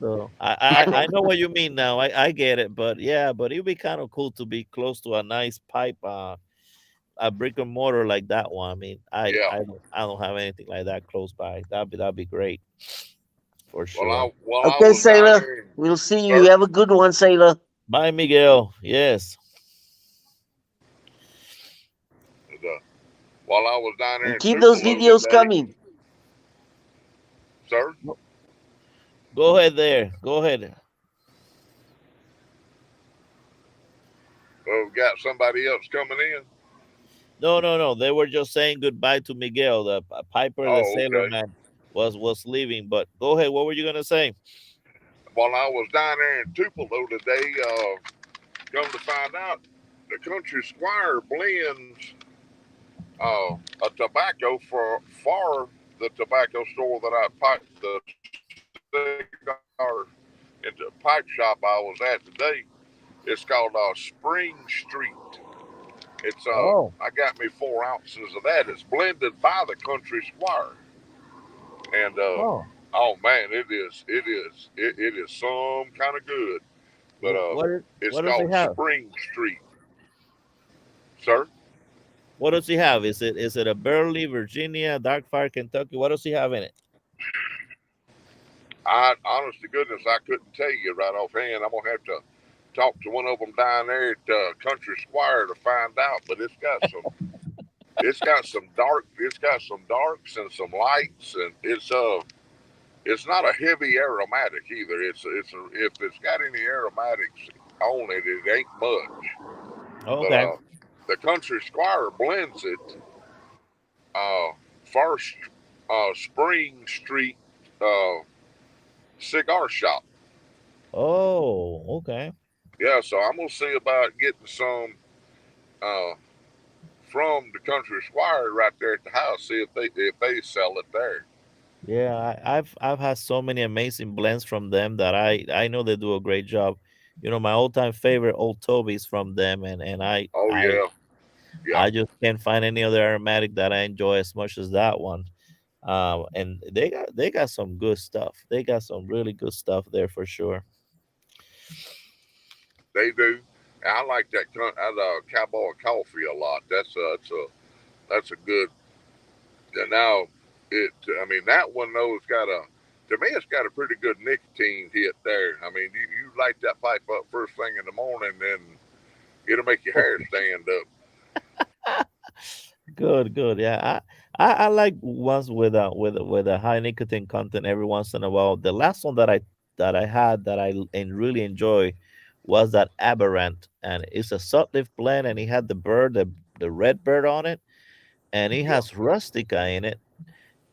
So I know what you mean now. I get it, but yeah, but it'd be kind of cool to be close to a nice pipe, a brick and mortar like that one. I mean, Yeah. I don't have anything like that close by. That'd be great for sure. While I Okay, was down Sailor. there, in, We'll see you. You sir, have a good one, Sailor. Bye, Miguel. Yes. the, while I was down there And in keep those Tupelo videos today, coming. sir, Go ahead there. Go ahead. we got somebody else coming in. No, no, no. They were just saying goodbye to Miguel. The Piper, the Oh, sailor okay. man, was leaving. But go ahead. What were you gonna say? While I was down there in Tupelo today, come to find out, the country squire blends a tobacco for the tobacco store that I pipe the cigar into the pipe shop I was at today. It's called Spring Street. It's I Oh, got me 4 ounces of that. It's blended by the country squire, and oh. oh man, it is some kind of good. But it's What does he called have? Spring Street, sir. What does he have? Is it a Burley, Virginia, Dark Fire, Kentucky? What does he have in it? I honest to goodness, I couldn't tell you right offhand. I'm gonna have to talk to one of them down there at Country Squire to find out. But it's got some darks and some lights, and it's not a heavy aromatic either. If it's got any aromatics on it, it ain't much. But Okay. the Country Squire blends it. First, Spring Street uh, cigar shop. Oh, okay. Yeah, so I'm gonna see about getting some uh, from the Country Squire right there at the house. See if they sell it there. Yeah, I've had so many amazing blends from them that I know they do a great job. My all-time favorite Old Toby's from them, and I Oh I yeah, yeah. I just can't find any other aromatic that I enjoy as much as that one. And they got some good stuff. They got some really good stuff there for sure. They do. And I like that cowboy coffee a lot. That's a good. And now it. I mean that one though has got a. To me, it's got a pretty good nicotine hit there. I mean, you light that pipe up first thing in the morning, then it'll make your hair stand up. Good, good. Yeah, I like ones with a high nicotine content every once in a while. The last one that I had that and really enjoy was that Aberrant, and it's a subtleaf blend, and it had the red bird on it, and it Yeah, has Rustica in it,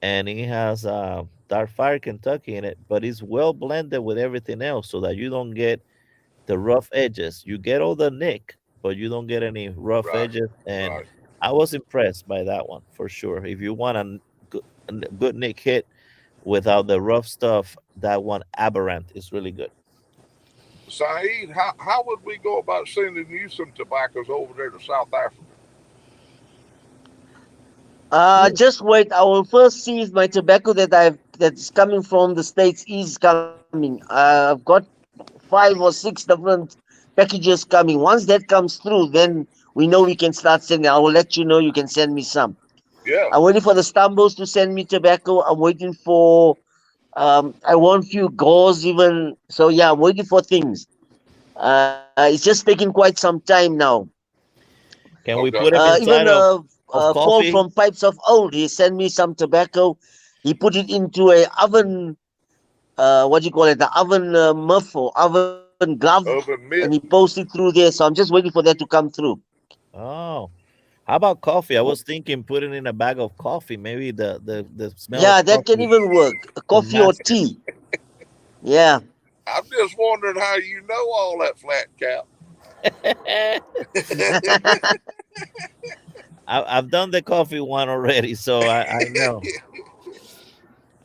and it has Dark Fire Kentucky in it, but it's well blended with everything else so that you don't get the rough edges. You get all the nick, but you don't get any rough Right. edges. And Right. I was impressed by that one for sure. If you want a good nick hit without the rough stuff, that one Aberrant is really good. Saeed, how would we go about sending you some tobaccos over there to South Africa? Yeah. Just wait. I will first see if my tobacco that's coming from the States is coming. I've got 5 or 6 different packages coming. Once that comes through, then we know we can start sending. I will let you know. You can send me some. Yeah. I'm waiting for the Stumbles to send me tobacco. I'm waiting for. I want few gauze even. So yeah, I'm waiting for things. It's just taking quite some time now. Can we Okay. put him Even inside of Paul coffee? from Pipes of Old, he sent me some tobacco. He put it into a oven, what do you call it, the oven muff or oven glove, and he Oven mitt. posted through there. So I'm just waiting for that to come through. Oh, how about coffee? I was thinking putting in a bag of coffee. Maybe the smell Yeah, of that can coffee even work. could Coffee or mask it. tea. Yeah. I'm just wondering how you know all that, flat cap. I've done the coffee one already, so I know.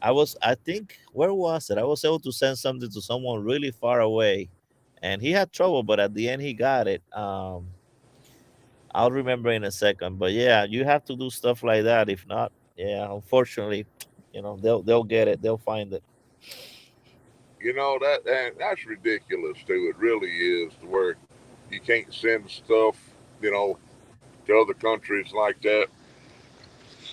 I think, where was it? I was able to send something to someone really far away, and he had trouble, but at the end he got it. I'll remember in a second. But yeah, you have to do stuff like that. If not, yeah, unfortunately, they'll get it. They'll find it. that's ridiculous too. It really is to where you can't send stuff, you know, to other countries like that.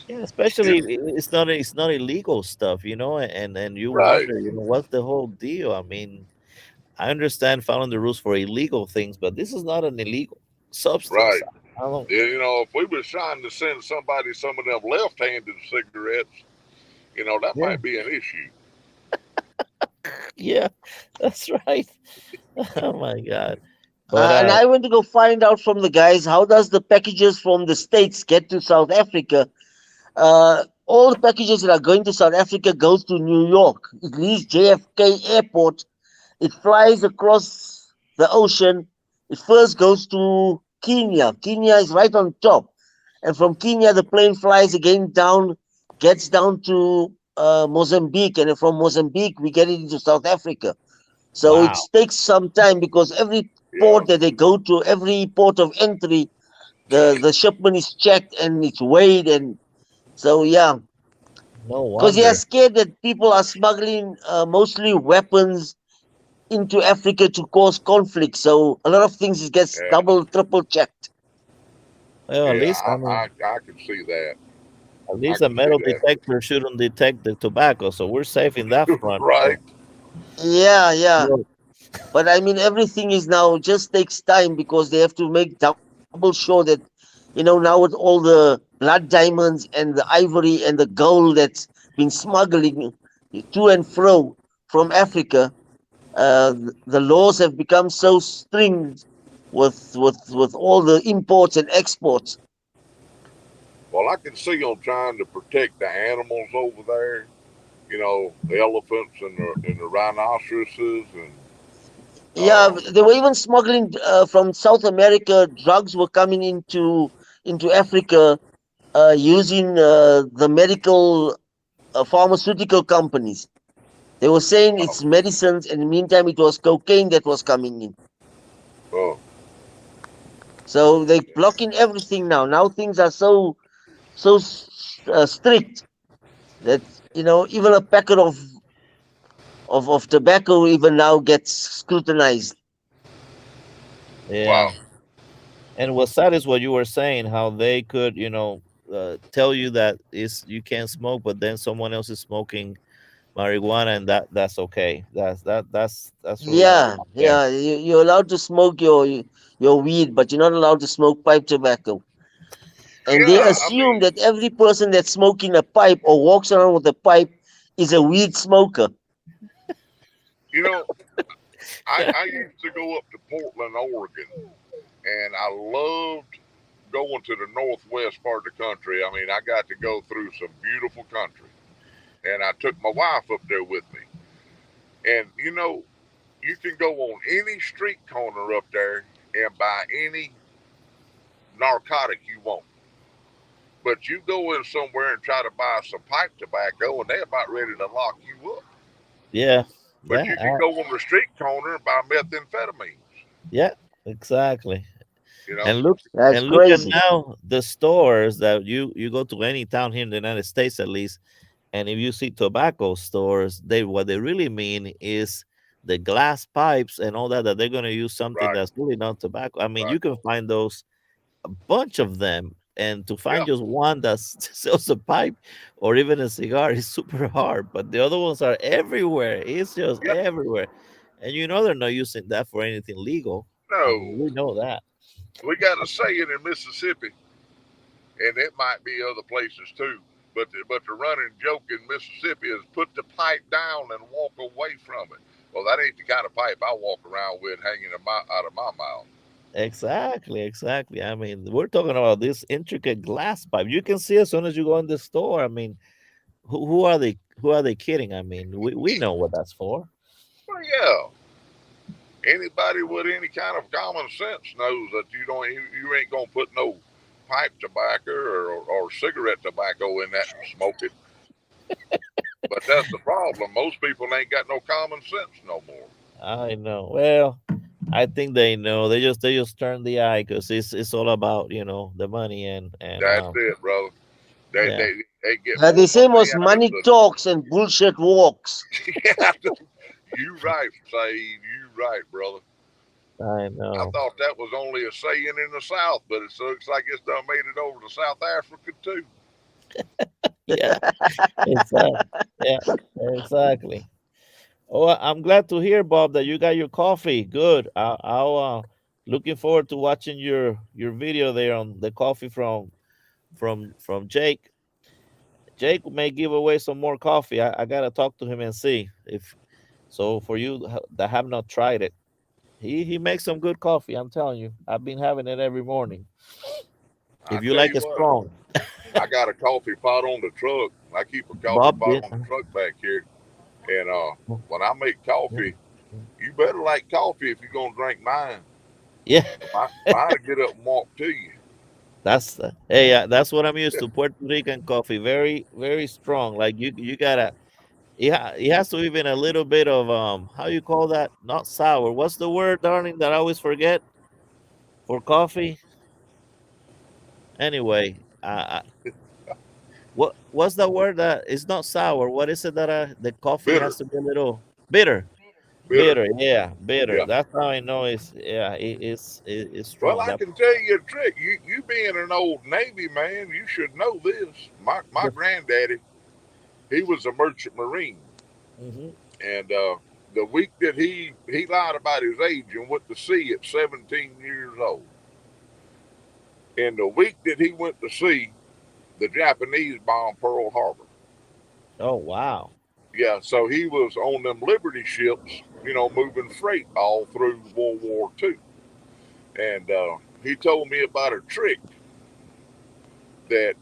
Yeah, especially It's it's not illegal stuff, and you right, wonder, what's the whole deal? I mean, I understand following the rules for illegal things, but this is not an illegal substance. right. I don't. Yeah, if we was trying to send somebody some of them left-handed cigarettes, that Yeah, might be an issue. yeah, that's right. Oh my god. But And I went to go find out from the guys how does the packages from the States get to South Africa. All the packages that are going to South Africa goes to New York. It leaves JFK Airport. It flies across the ocean. It first goes to Kenya. Kenya is right on top. And from Kenya, the plane flies again down, gets down to Mozambique. And then from Mozambique, we get it into South Africa. So it wow. takes some time because every Yeah, port that they go to, every port of entry, the shipment is checked and it's weighed. And so, yeah, No because they are wonder. scared that people are smuggling mostly weapons into Africa to cause conflict. So a lot of things it gets yeah, double, triple checked. Well, at yeah. least I mean, I can see that. at I least a can see metal that. detector shouldn't detect the tobacco, so we're safe in that front. Right. So, Yeah, yeah. well, But I mean, everything is now just takes time because they have to make double sure that, now with all the blood diamonds and the ivory and the gold that's been smuggling to and fro from Africa, the laws have become so strict with all the imports and exports. Well, I can see them trying to protect the animals over there. The elephants and the rhinoceroses and Yeah, um, they were even smuggling from South America. Drugs were coming into Africa using the medical pharmaceutical companies. They were saying oh, it's medicines, and in the meantime, it was cocaine that was coming in. oh, So they're blocking everything now. Now things are so strict that even a packet of tobacco even now gets scrutinized. yeah. wow, And what's sad is what you were saying, how they could, tell you that is you can't smoke, but then someone else is smoking marijuana, and that's okay. That's really not Yeah, fair. yeah. You're allowed to smoke your weed, but you're not allowed to smoke pipe tobacco. And they yeah. I assume mean, that every person that's smoking a pipe or walks around with a pipe is a weed smoker. you know, I used to go up to Portland, Oregon, and I loved going to the northwest part of the country. I mean, I got to go through some beautiful country, and I took my wife up there with me. And you can go on any street corner up there and buy any narcotic you want. But you go in somewhere and try to buy some pipe tobacco, and they're about ready to lock you up. Yeah, But yeah, you can go on the street corner and buy methamphetamines. yeah, exactly. You know, And look, That's and look at crazy. now the stores that you go to any town here in the United States at least, and if you see tobacco stores, they what they really mean is the glass pipes and all that they're going to use something right, that's really not tobacco. I mean, right, you can find those a bunch of them, and to yeah, find just one that sells a pipe or even a cigar is super hard. But the other ones are everywhere. It's just yeah. everywhere, and you know they're not using that for anything legal. I mean, No, we know that. we got a saying in Mississippi, and it might be other places too. But the running joke in Mississippi is put the pipe down and walk away from it. Well, that ain't the kind of pipe I walk around with hanging out of my mouth. Exactly, exactly. I mean, we're talking about this intricate glass pipe. You can see as soon as you go in the store. I mean, who are they? Who are they kidding? I mean, we know what that's for. Well, yeah, anybody with any kind of common sense knows that you ain't gonna put no pipe tobacco or cigarette tobacco in that and smoke it. But that's the problem. Most people ain't got no common sense no more. I know. Well, I think they know. They just turn the eye because it's all about the money and That's it, brother. They yeah. they they get They more say money most out of money the. talks and bullshit walks. Yeah, you right, Saeed. You right, brother. I I know. thought that was only a saying in the South, but it looks like it's done made it over to South Africa too. Yeah, exactly. Yeah, exactly. Oh, I'm glad to hear, Bob, that you got your coffee. Good. I'll looking forward to watching your video there on the coffee from Jake. Jake may give away some more coffee. I gotta talk to him and see if so. For you that have not tried it, he makes some good coffee. I'm telling you, I've been having it every morning. I If you tell like you it what, strong, I got a coffee pot on the truck. I keep a coffee Bob pot did. on the truck back here, and Mm, when I make coffee, mm, mm. you better like coffee if you're gonna drink mine. Yeah, Mine'll get up and walk to you. hey, that's what I'm used Yeah, to. Puerto Rican coffee, very very strong. Like you gotta. It has to even a little bit of how you call that? Not sour. What's the word, darling? That I always forget for coffee. Anyway, what's the word that is not sour? What is it that the coffee bitter, has to be a little bitter? bitter. Bitter, yeah, bitter. Yeah. That's how I know it's Well, strong. I That can tell you a trick. You being an old Navy man, you should know this. My granddaddy, he was a merchant marine, hmm and the week that he lied about his age and went to sea at 17 years old, and the week that he went to sea, the Japanese bombed Pearl Harbor. Oh wow. Yeah, so he was on them Liberty ships, moving freight all through World War II, and he told me about a trick that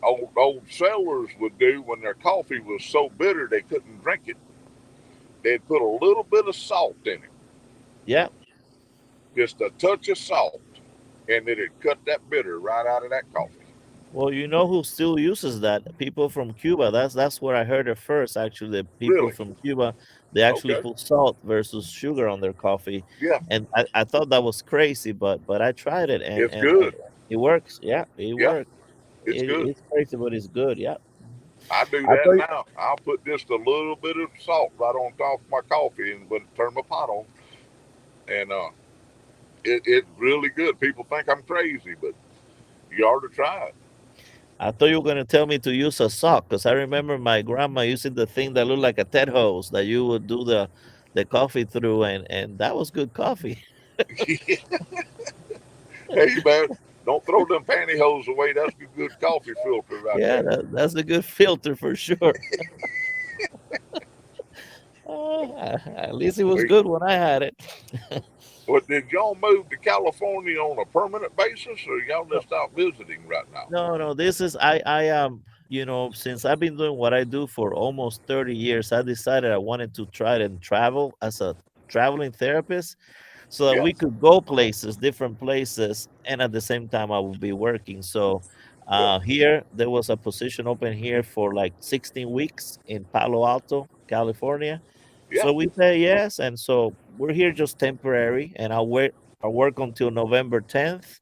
old sailors would do when their coffee was so bitter they couldn't drink it. They'd put a little bit of salt in it, Yeah. just a touch of salt, and it'd cut that bitter right out of that coffee. Well, you know who still uses that? People from Cuba. That's where I heard it first. Actually, the people Really? from Cuba, they actually Okay. put salt versus sugar on their coffee, Yeah, and I thought that was crazy, but I tried it and it's and good. it works. Yeah, it Yeah, works. it's good. It's crazy, but it's good. Yeah. Mhm. I do I that thought. now. I'll put just a little bit of salt right on top of my coffee and when turn my pot on, and it's really good. People think I'm crazy, but you ought to try it. I thought you were gonna tell me to use a sock because I remember my grandma using the thing that looked like a Ted hose that you would do the coffee through, and that was good coffee. Hey man, don't throw them pantyhose away. That's a good coffee filter right Yeah, there. that's a good filter for sure. At least it was We, good when I had it. Well, did y'all move to California on a permanent basis, or y'all No, just out visiting right now? no. This is since I've been doing what I do for almost 30 years, I decided I wanted to try and travel as a traveling therapist. so that Yeah. we could go places, different places, and at the same time I would be working. So Yeah. here there was a position open here for like 16 weeks in Palo Alto, California. Yeah. So we say yes, and so we're here just temporary, and I'll work until November 10th,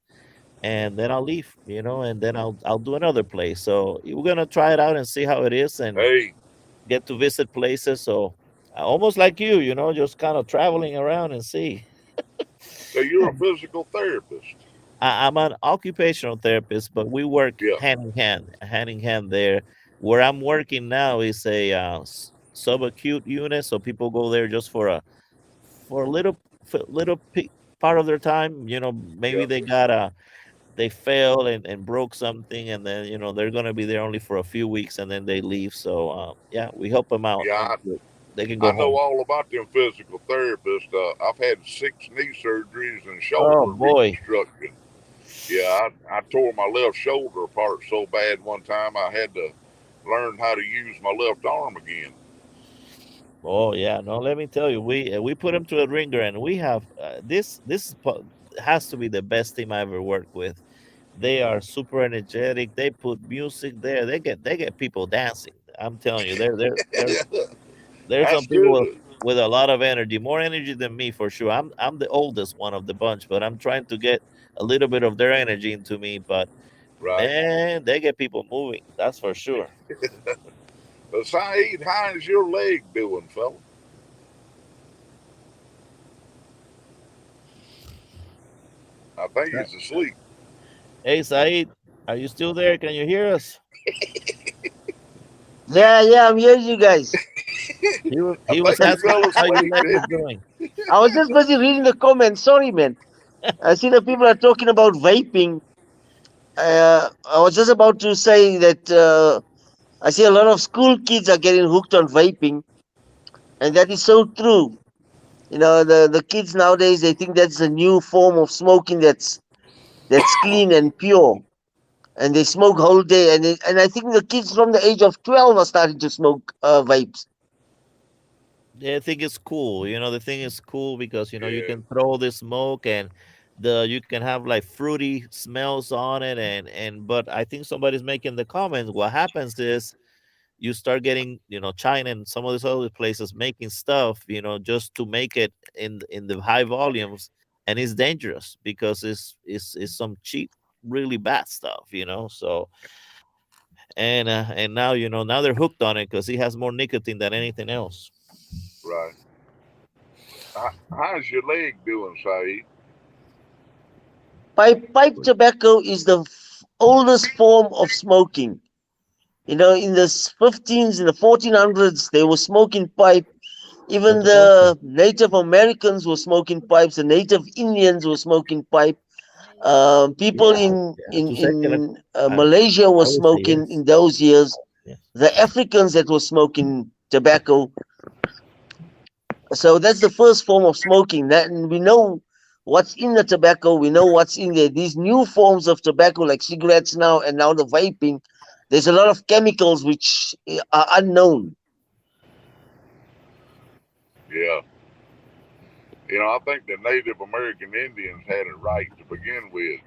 and then I'll leave, and then I'll do another place. So we're gonna try it out and see how it is, and Hey, get to visit places. So almost like you, just kind of traveling around and see. so you're a physical therapist. I'm an occupational therapist, but we work Yeah. hand in hand there. Where I'm working now is a subacute unit, so people go there just for a part of their time. Maybe Yeah. they failed and broke something, and then they're gonna be there only for a few weeks, and then they leave. So yeah, we help them out Yeah. until they can I go know home. all about them physical therapists. I've had 6 knee surgeries and Oh shoulder boy. reconstruction. Yeah, I tore my left shoulder apart so bad one time I had to learn how to use my left arm again. Oh yeah, no. Let me tell you, we put them to a ringer, and we have has to be the best team I ever worked with. They are super energetic. They put music there. They get people dancing. I'm telling you, there's some That's people good, with a lot of energy, more energy than me for sure. I'm the oldest one of the bunch, but I'm trying to get a little bit of their energy into me. But right? man, they get people moving. That's for sure. But Saeed, how is your leg doing, fella? I think he's asleep. Hey Saeed, are you still there? Can you hear us? Yeah, yeah, I'm hearing you guys. I He was think he asking fell how your asleep, leg was didn't he? doing. I was just busy reading the comments. Sorry, man. I see the people are talking about vaping. I was just about to say that I see a lot of school kids are getting hooked on vaping, and that is so true. The kids nowadays they think that's a new form of smoking that's clean and pure, and they smoke whole day. And I think the kids from the age of 12 are starting to smoke vapes. Yeah, I think it's cool. The thing is cool because you Yeah, can throw the smoke, and the you can have like fruity smells on it, and but I think somebody's making the comments. What happens is you start getting China and some of these other places making stuff just to make it in the high volumes, and it's dangerous because it's some cheap, really bad stuff. So and now they're hooked on it because it has more nicotine than anything else. right. How's your leg doing, Saeed? Pipe tobacco is the oldest form of smoking. In the 15s, in the 1400s, they were smoking pipe. Even That's awesome. the Native Americans were smoking pipes. The Native Indians were smoking pipe. People Yeah, in yeah. in To say que in I, Malaysia were I would say smoking yes. in those years. Yes. The Africans that were smoking tobacco. So that's the first form of smoking. That and we know what's in the tobacco. We know what's in there. These new forms of tobacco, like cigarettes now, and now the vaping. There's a lot of chemicals which are unknown. Yeah. I think the Native American Indians had it right to begin with.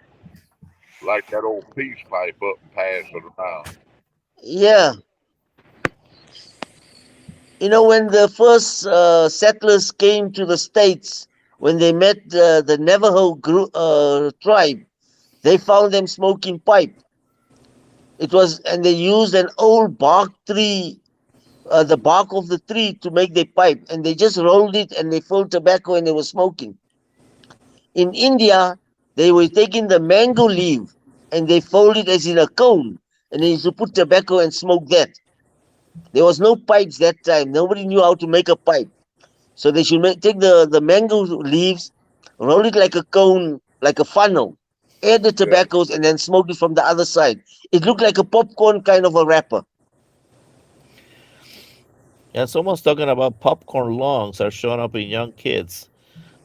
Like that old peace pipe up and pass it around. Yeah, when the first settlers came to the states, when they met the Navajo tribe, they found them smoking pipe. And they used an old bark tree, the bark of the tree, to make their pipe, and they just rolled it and they filled tobacco and they were smoking. In India, they were taking the mango leaf and they fold it as in a cone, and they used to put tobacco and smoke that. There was no pipes that time. Nobody knew how to make a pipe. So they should take the mango leaves, roll it like a cone, like a funnel, add the Yeah. tobaccos, and then smoke it from the other side. It looked like a popcorn kind of a wrapper. Yeah, someone's talking about popcorn lungs are showing up in young kids.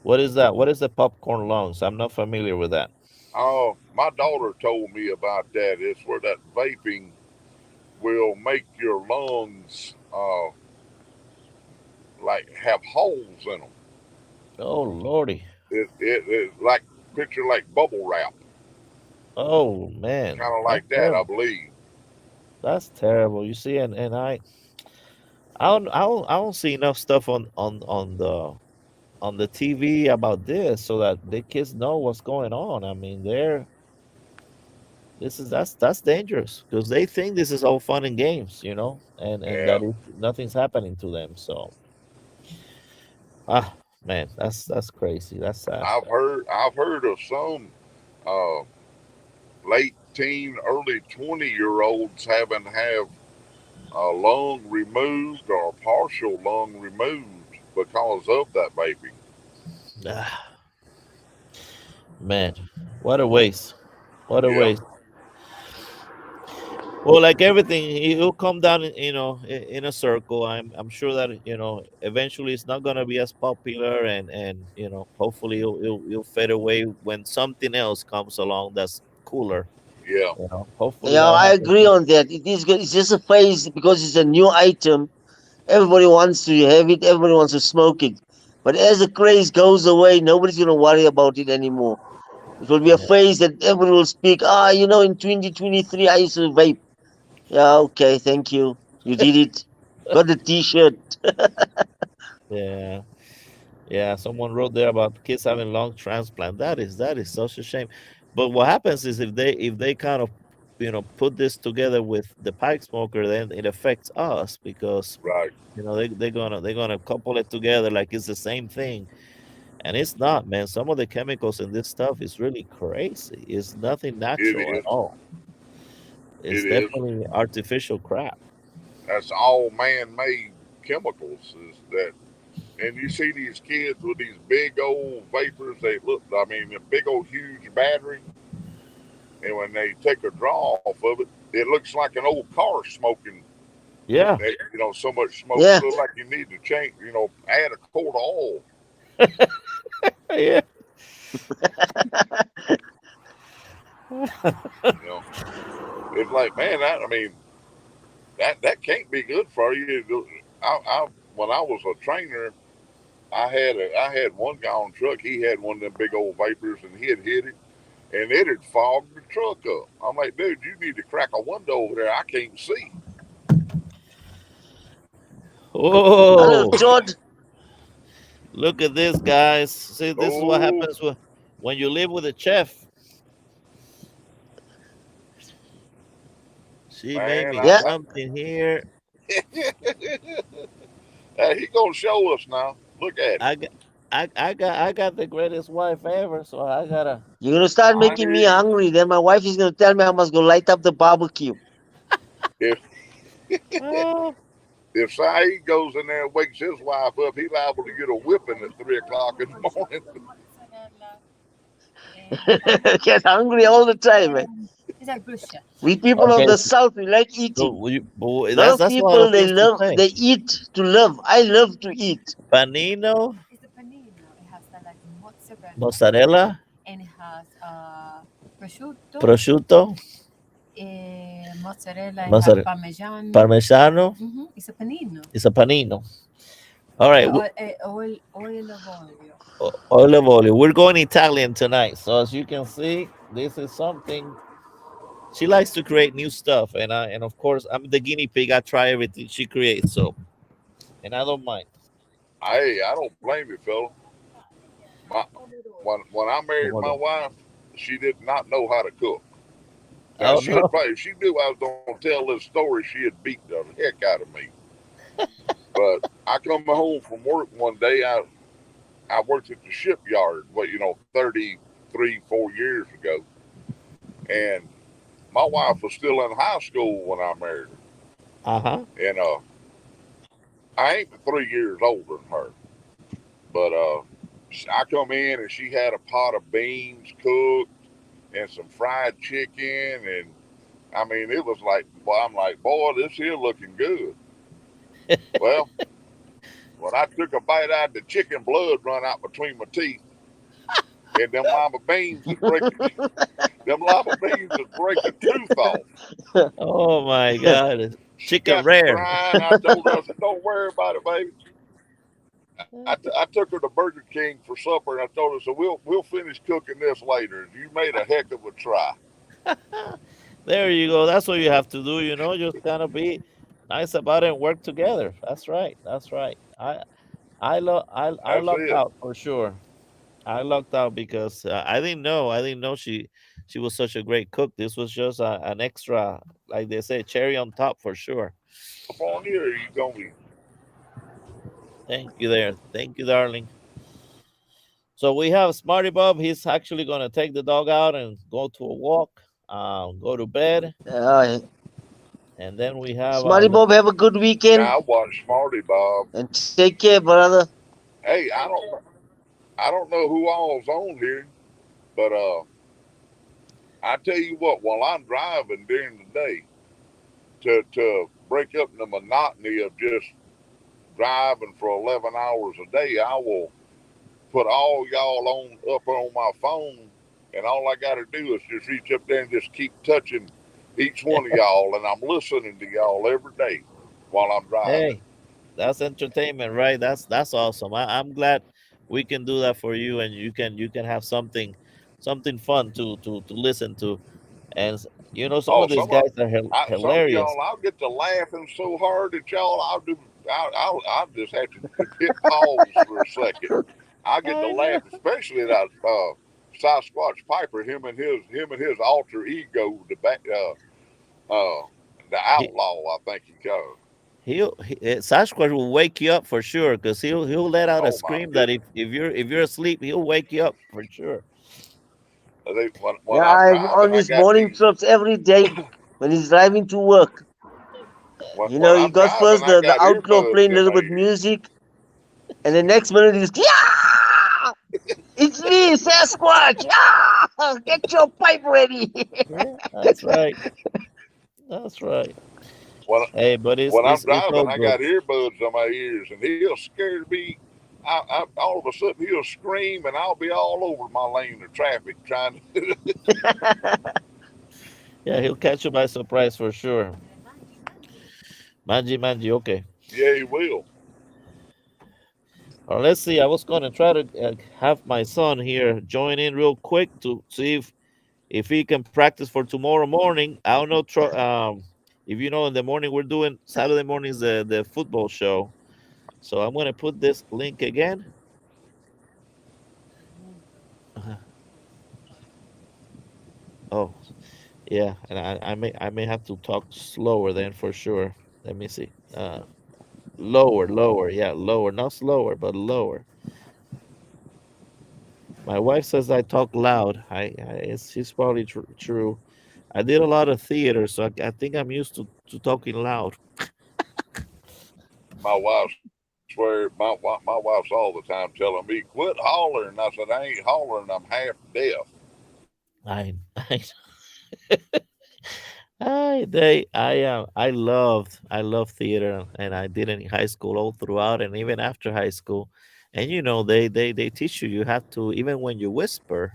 What is that? What is the popcorn lungs? I'm not familiar with that. Oh, my daughter told me about that. It's where that vaping will make your lungs like have holes in them. Oh lordy. It like picture like bubble wrap, Oh man, kind of that's like that, I terrible. believe. That's terrible. You see, and I don't see enough stuff on the TV about this so that the kids know what's going on. I mean, that's dangerous because they think this is all fun and games, and Yeah, that nothing's happening to them. So, man, that's crazy. That's sad stuff. I've heard of some uh, late teen, early 20-year olds having to have a lung removed or partial lung removed because of that vaping. Ah, man, what a waste. What a Yeah, waste. Well, like everything, it'll come down, in a circle. I'm sure that eventually it's not gonna be as popular, and hopefully it'll fade away when something else comes along that's cooler. yeah, Hopefully Yeah, that'll I happen agree too. on that. It is good. It's just a phase because it's a new item. Everybody wants to have it. Everybody wants to smoke it. But as the craze goes away, nobody's going to worry about it anymore. It will be a Yeah, phase that everyone will speak. In 2023, I used to vape. Yeah, okay, thank you. You did it. Got the T-shirt. yeah, yeah. Someone wrote there about kids having lung transplant. That is such a shame. But what happens is if they kind of put this together with the pipe smoker, then it affects us because right. they're gonna couple it together like it's the same thing, and it's not, man. Some of the chemicals in this stuff is really crazy. It's nothing It natural at is. all. It It's is. definitely artificial crap. That's all man-made chemicals. Is that? And you see these kids with these big old vapors. They look. I mean, a big old huge battery. And when they take a draw off of it, it looks like an old car smoking. Yeah. So much smoke. You Yeah. look like you need to change. Add a quart of oil. Yeah. You know, it's like, man, I mean, that can't be good for you. When I was a trainer, I had one guy on the truck. He had one of them big old vapors, and he had hit it, and it had fogged the truck up. I'm like, dude, you need to crack a window over there. I can't see. Hello, Oh, Todd. look at this, guys. See, this is what Oh happens when you live with a chef. She made man, me Yeah. something here. Hey, he gonna show us now. Look at it. I got, I got the greatest wife ever, so I gotta. You're going to start I making hear me you. hungry. Then my wife is going to tell me I must go light up the barbecue. If Oh, if Saeed goes in there and wakes his wife up, he's liable to get a whipping at 3 o'clock in the morning. Get hungry all the time, man. We people of okay. the South, we like So eating. but A lot of that's a lot people, of things to say. they eat to love. I love to eat. Panino, mozzarella, prosciutto, mozzarella, parmigiano. It's a panino. All right, olive oil. We're going Italian tonight, so as you can see, this is something she likes to create new stuff, and of course I'm the guinea pig. I try everything she creates, so and I don't mind. Hey, I don't blame you, fella. My, when I married Hold my on. wife, she did not know how to cook. Now Oh she'd no. probably if she knew I was gonna tell this story, she'd beat the heck out of me. But I come home from work one day. I worked at the shipyard. 33, 4 years ago, and my wife was still in high school when I married Uh huh. her, and I ain't but 3 years older than her. But I come in and she had a pot of beans cooked and some fried chicken, and I mean it was like, well, I'm like, boy, this here looking good. Well, when I took a bite out, the chicken blood run out between my teeth, and them lima beans would break them lima beans would break a tooth off. Oh my God, She chicken got to rare. crying. I told her, I said, don't worry about it, baby. I took her to Burger King for supper, and I told her, "So we'll finish cooking this later. You made a heck of a try." There you go. That's what you have to do. Just kind of be nice about it and work together. That's right. That's right. I That's lucked it. out for sure. I lucked out because I didn't know she was such a great cook. This was just an extra, like they say, cherry on top for sure. Up on you, or you gonna be? Thank you there. Thank you, darling. So we have Smarty Bob. He's actually gonna take the dog out and go to a walk, go to bed, Uh, and then we have Smarty Bob, have a good weekend Now I watch Smarty Bob. and take care, brother. Hey, I don't know who all's on here, but I tell you what, while I'm driving during the day, to break up the monotony of just driving for 11 hours a day, I will put all y'all on up on my phone, and all I got to do is just reach up there and just keep touching each one of y'all, and I'm listening to y'all every day while I'm driving. hey, that's entertainment, right? That's awesome. I'm glad we can do that for you, and you can have something fun to listen to, and some Oh, of these guys are some of hilarious. y'all, I'll get to laughing so hard at y'all, I'll just have to hit pause for a second. I get to I laugh, know. especially at Sasquatch Piper, him and his alter ego, the He outlaw, I think he called. Sasquatch will wake you up for sure because he'll let out a Oh my scream that goodness! if you're asleep, he'll wake you up for sure. When Yeah, I'm I'm driving, on I his got morning these. trips every day when he's driving to work. When He I'm got driving, first I the got outlaw earbuds playing a in little my bit ears. music, and the next minute he's, yeah, it's me, Sasquatch. Yeah, get your pipe ready. Yeah, that's right. That's right. When Hey, but it's when I'm it's it's driving, all I good. got earbuds in my ears, and he'll scare me. All of a sudden he'll scream, and I'll be all over my lane of traffic trying to. Yeah, he'll catch you by surprise for sure. Manji, Manji, okay. Yeah, he will. Let's see. I was gonna try to have my son here join in real quick to see if he can practice for tomorrow morning. I don't know. If you know, in the morning we're doing Saturday mornings the football show. So I'm gonna put this link again. Uh, Oh, yeah, and I may have to talk slower then for sure. Let me see. Lower, lower, yeah, lower, not slower, but lower. My wife says I talk loud. She's probably true. I did a lot of theater, so I think I'm used to talking loud. My wife swear my wife's all the time telling me quit hollering. I said I ain't hollering. I'm half deaf. I I I love theater, and I did it in high school all throughout and even after high school. And they teach you have to, even when you whisper,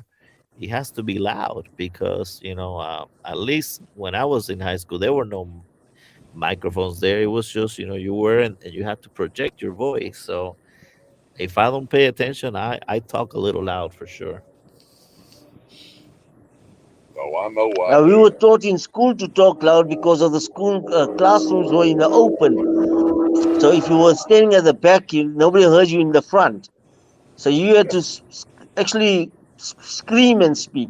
it has to be loud because at least when I was in high school there were no microphones there. It was just you were and you had to project your voice. So if I don't pay attention, I talk a little loud for sure. Oh, I know I We do. were taught in school to talk loud because of the school classrooms were in the open. So if you were standing at the back, nobody heard you in the front. So you had to actually scream and speak.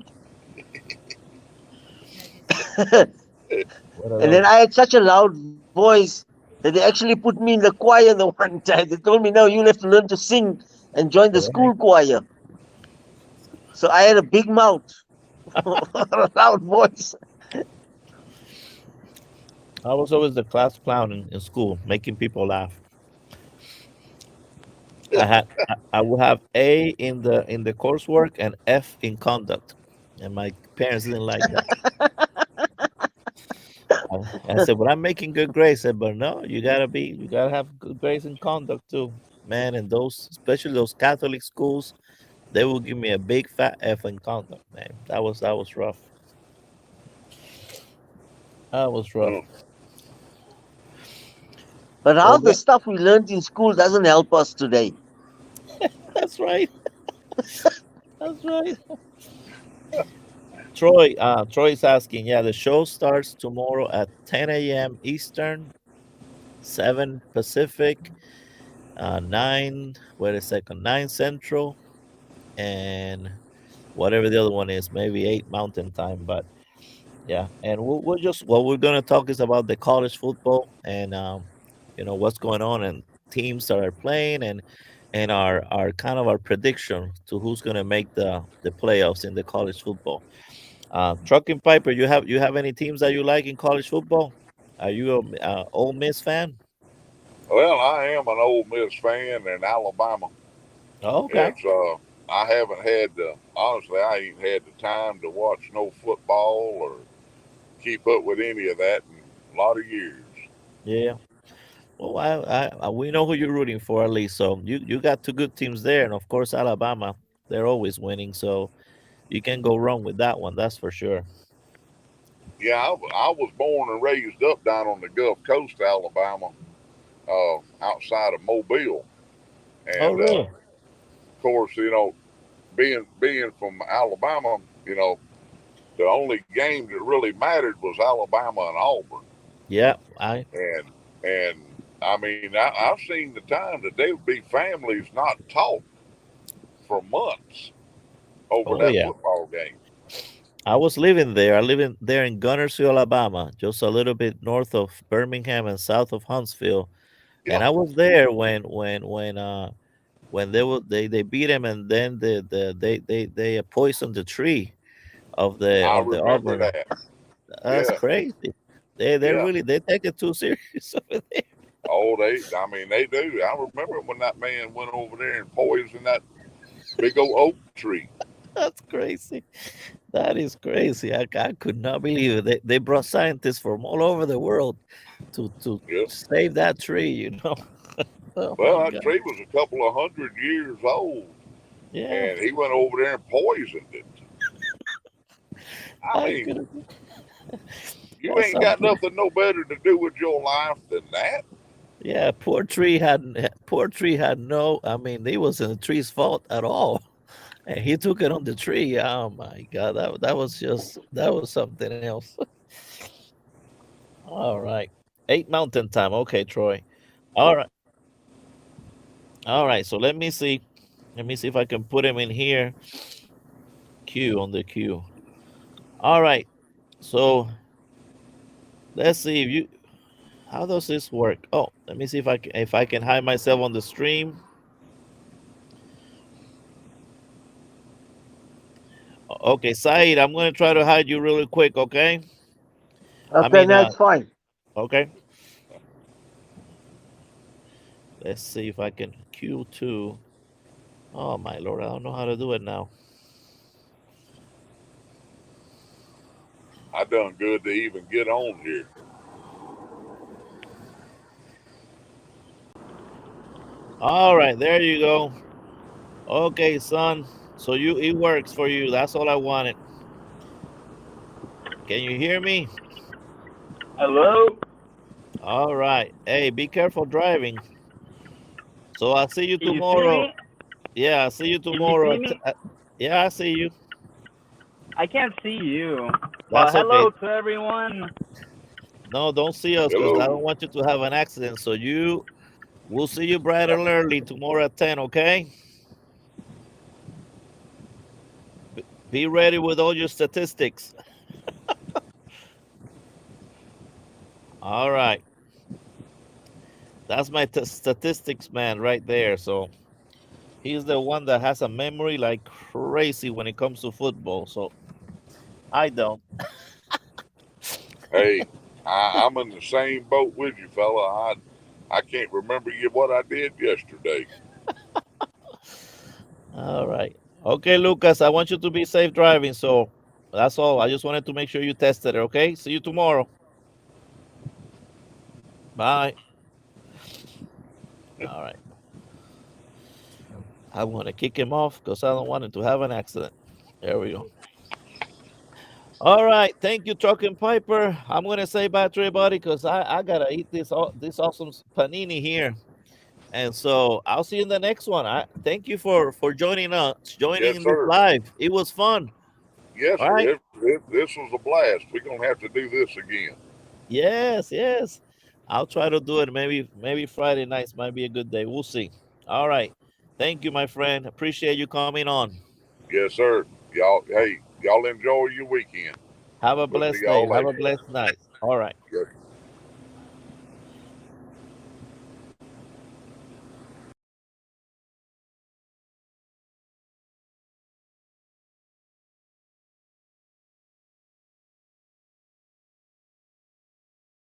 And What are then those? I had such a loud voice that they actually put me in the choir the one time. They told me, no, you'll have to learn to sing and join the school Right. choir. So I had a big mouth, a loud voice. I was always the class clown in school, making people laugh. I would have A in the coursework and F in conduct, and my parents didn't like that. I said, "But I'm making good grades." I said, "But no, you gotta have good grades in conduct too, man." And those, especially those Catholic schools, they will give me a big fat F in conduct, man. That was rough. That was rough. Mm. But how So the again, stuff we learned in school doesn't help us today. That's right. That's right. Troy's asking, yeah, the show starts tomorrow at 10 a.m. Eastern, 7 Pacific, 9, wait a second, 9 Central, and whatever the other one is, maybe 8 Mountain Time. But yeah, and we'll just what we're gonna talk is about the college football and what's going on and teams that are playing and our kind of our prediction to who's gonna make the playoffs in the college football. Trucking Piper, you have any teams that you like in college football? Are you a Ole Miss fan? Well, I am an Ole Miss fan in Alabama. Oh, okay. It's I haven't had the honestly, I ain't had the time to watch no football or keep up with any of that in a lot of years. Yeah. Well, we know who you're rooting for at least. So you got two good teams there, and of course Alabama, they're always winning. So you can't go wrong with that one. That's for sure. Yeah, I was born and raised up down on the Gulf Coast, of Alabama, outside of Mobile, Oh, and really? of course, being from Alabama, the only game that really mattered was Alabama and Auburn, Yeah. I. and I mean I've seen the time that there would be families not talk for months over Oh, that yeah. football game. I was living there. I live in there in Gunnersville, Alabama, just a little bit north of Birmingham and south of Huntsville. Yeah, And I was there when they beat him, and then they poisoned the tree I of the remember Auburn. that. That's Yeah, crazy. They yeah. really they take it too serious over there. Oh, I mean, they do. I remember when that man went over there and poisoned that big old oak tree. That's crazy. That is crazy. I could not believe it. They brought scientists from all over the world to Yeah. save that tree. Oh Well, my that God. tree was a couple of 100 years old, Yeah, and he went over there and poisoned it. I I mean, could. you That's ain't got something. nothing no better to do with your life than that. Yeah, poor tree had no. I mean, it wasn't the tree's fault at all, and he took it on the tree. Oh my God, that was something else. All right, 8 Mountain Time. Okay, Troy. All right, all right. So let me see. Let me see if I can put him in here. Q on the queue. All right. So let's see if you. How does this work? Oh, let me see if I can hide myself on the stream. Okay, Said, I'm gonna try to hide you really quick. Okay. I Okay, mean, that's fine. okay. Let's see if I can Q2. Oh my lord, I don't know how to do it now. I done good to even get on here. All right, there you go. Okay, son. So it works for you. That's all I wanted. Can you hear me? Hello? All right. Hey, be careful driving. So I'll see you Can you see tomorrow. me? Yeah, I'll see you Can you tomorrow. see me? Yeah, I see you. I can't see you. Well, That's okay. hello to everyone. No, don't see us because I Hello. don't want you to have an accident. So we'll see you bright and early tomorrow at 10. Okay. Be ready with all your statistics. All right. That's my statistics man right there. So he's the one that has a memory like crazy when it comes to football. So I don't. Hey, I'm in the same boat with you, fella. I can't remember you what I did yesterday. All right. Okay, Lucas, I want you to be safe driving. So that's all. I just wanted to make sure you tested it. Okay. See you tomorrow. Bye. All right. I want to kick him off because I don't want him to have an accident. There we go. All right. Thank you, Truck and Piper. I'm going to say bye to everybody because I got to eat this awesome panini here. And so I'll see you in the next one. I thank you for joining us, joining Yes, in this sir. live. It was fun. Yes, All sir. right. This was a blast. We're gonna have to do this again. Yes, yes. I'll try to do it. Maybe Friday nights might be a good day. We'll see. All right. Thank you, my friend. Appreciate you coming on. Yes, sir. Y'all, hey, y'all enjoy your weekend. Have a We'll see blessed day. y'all Have a later. blessed night. All right. Yes.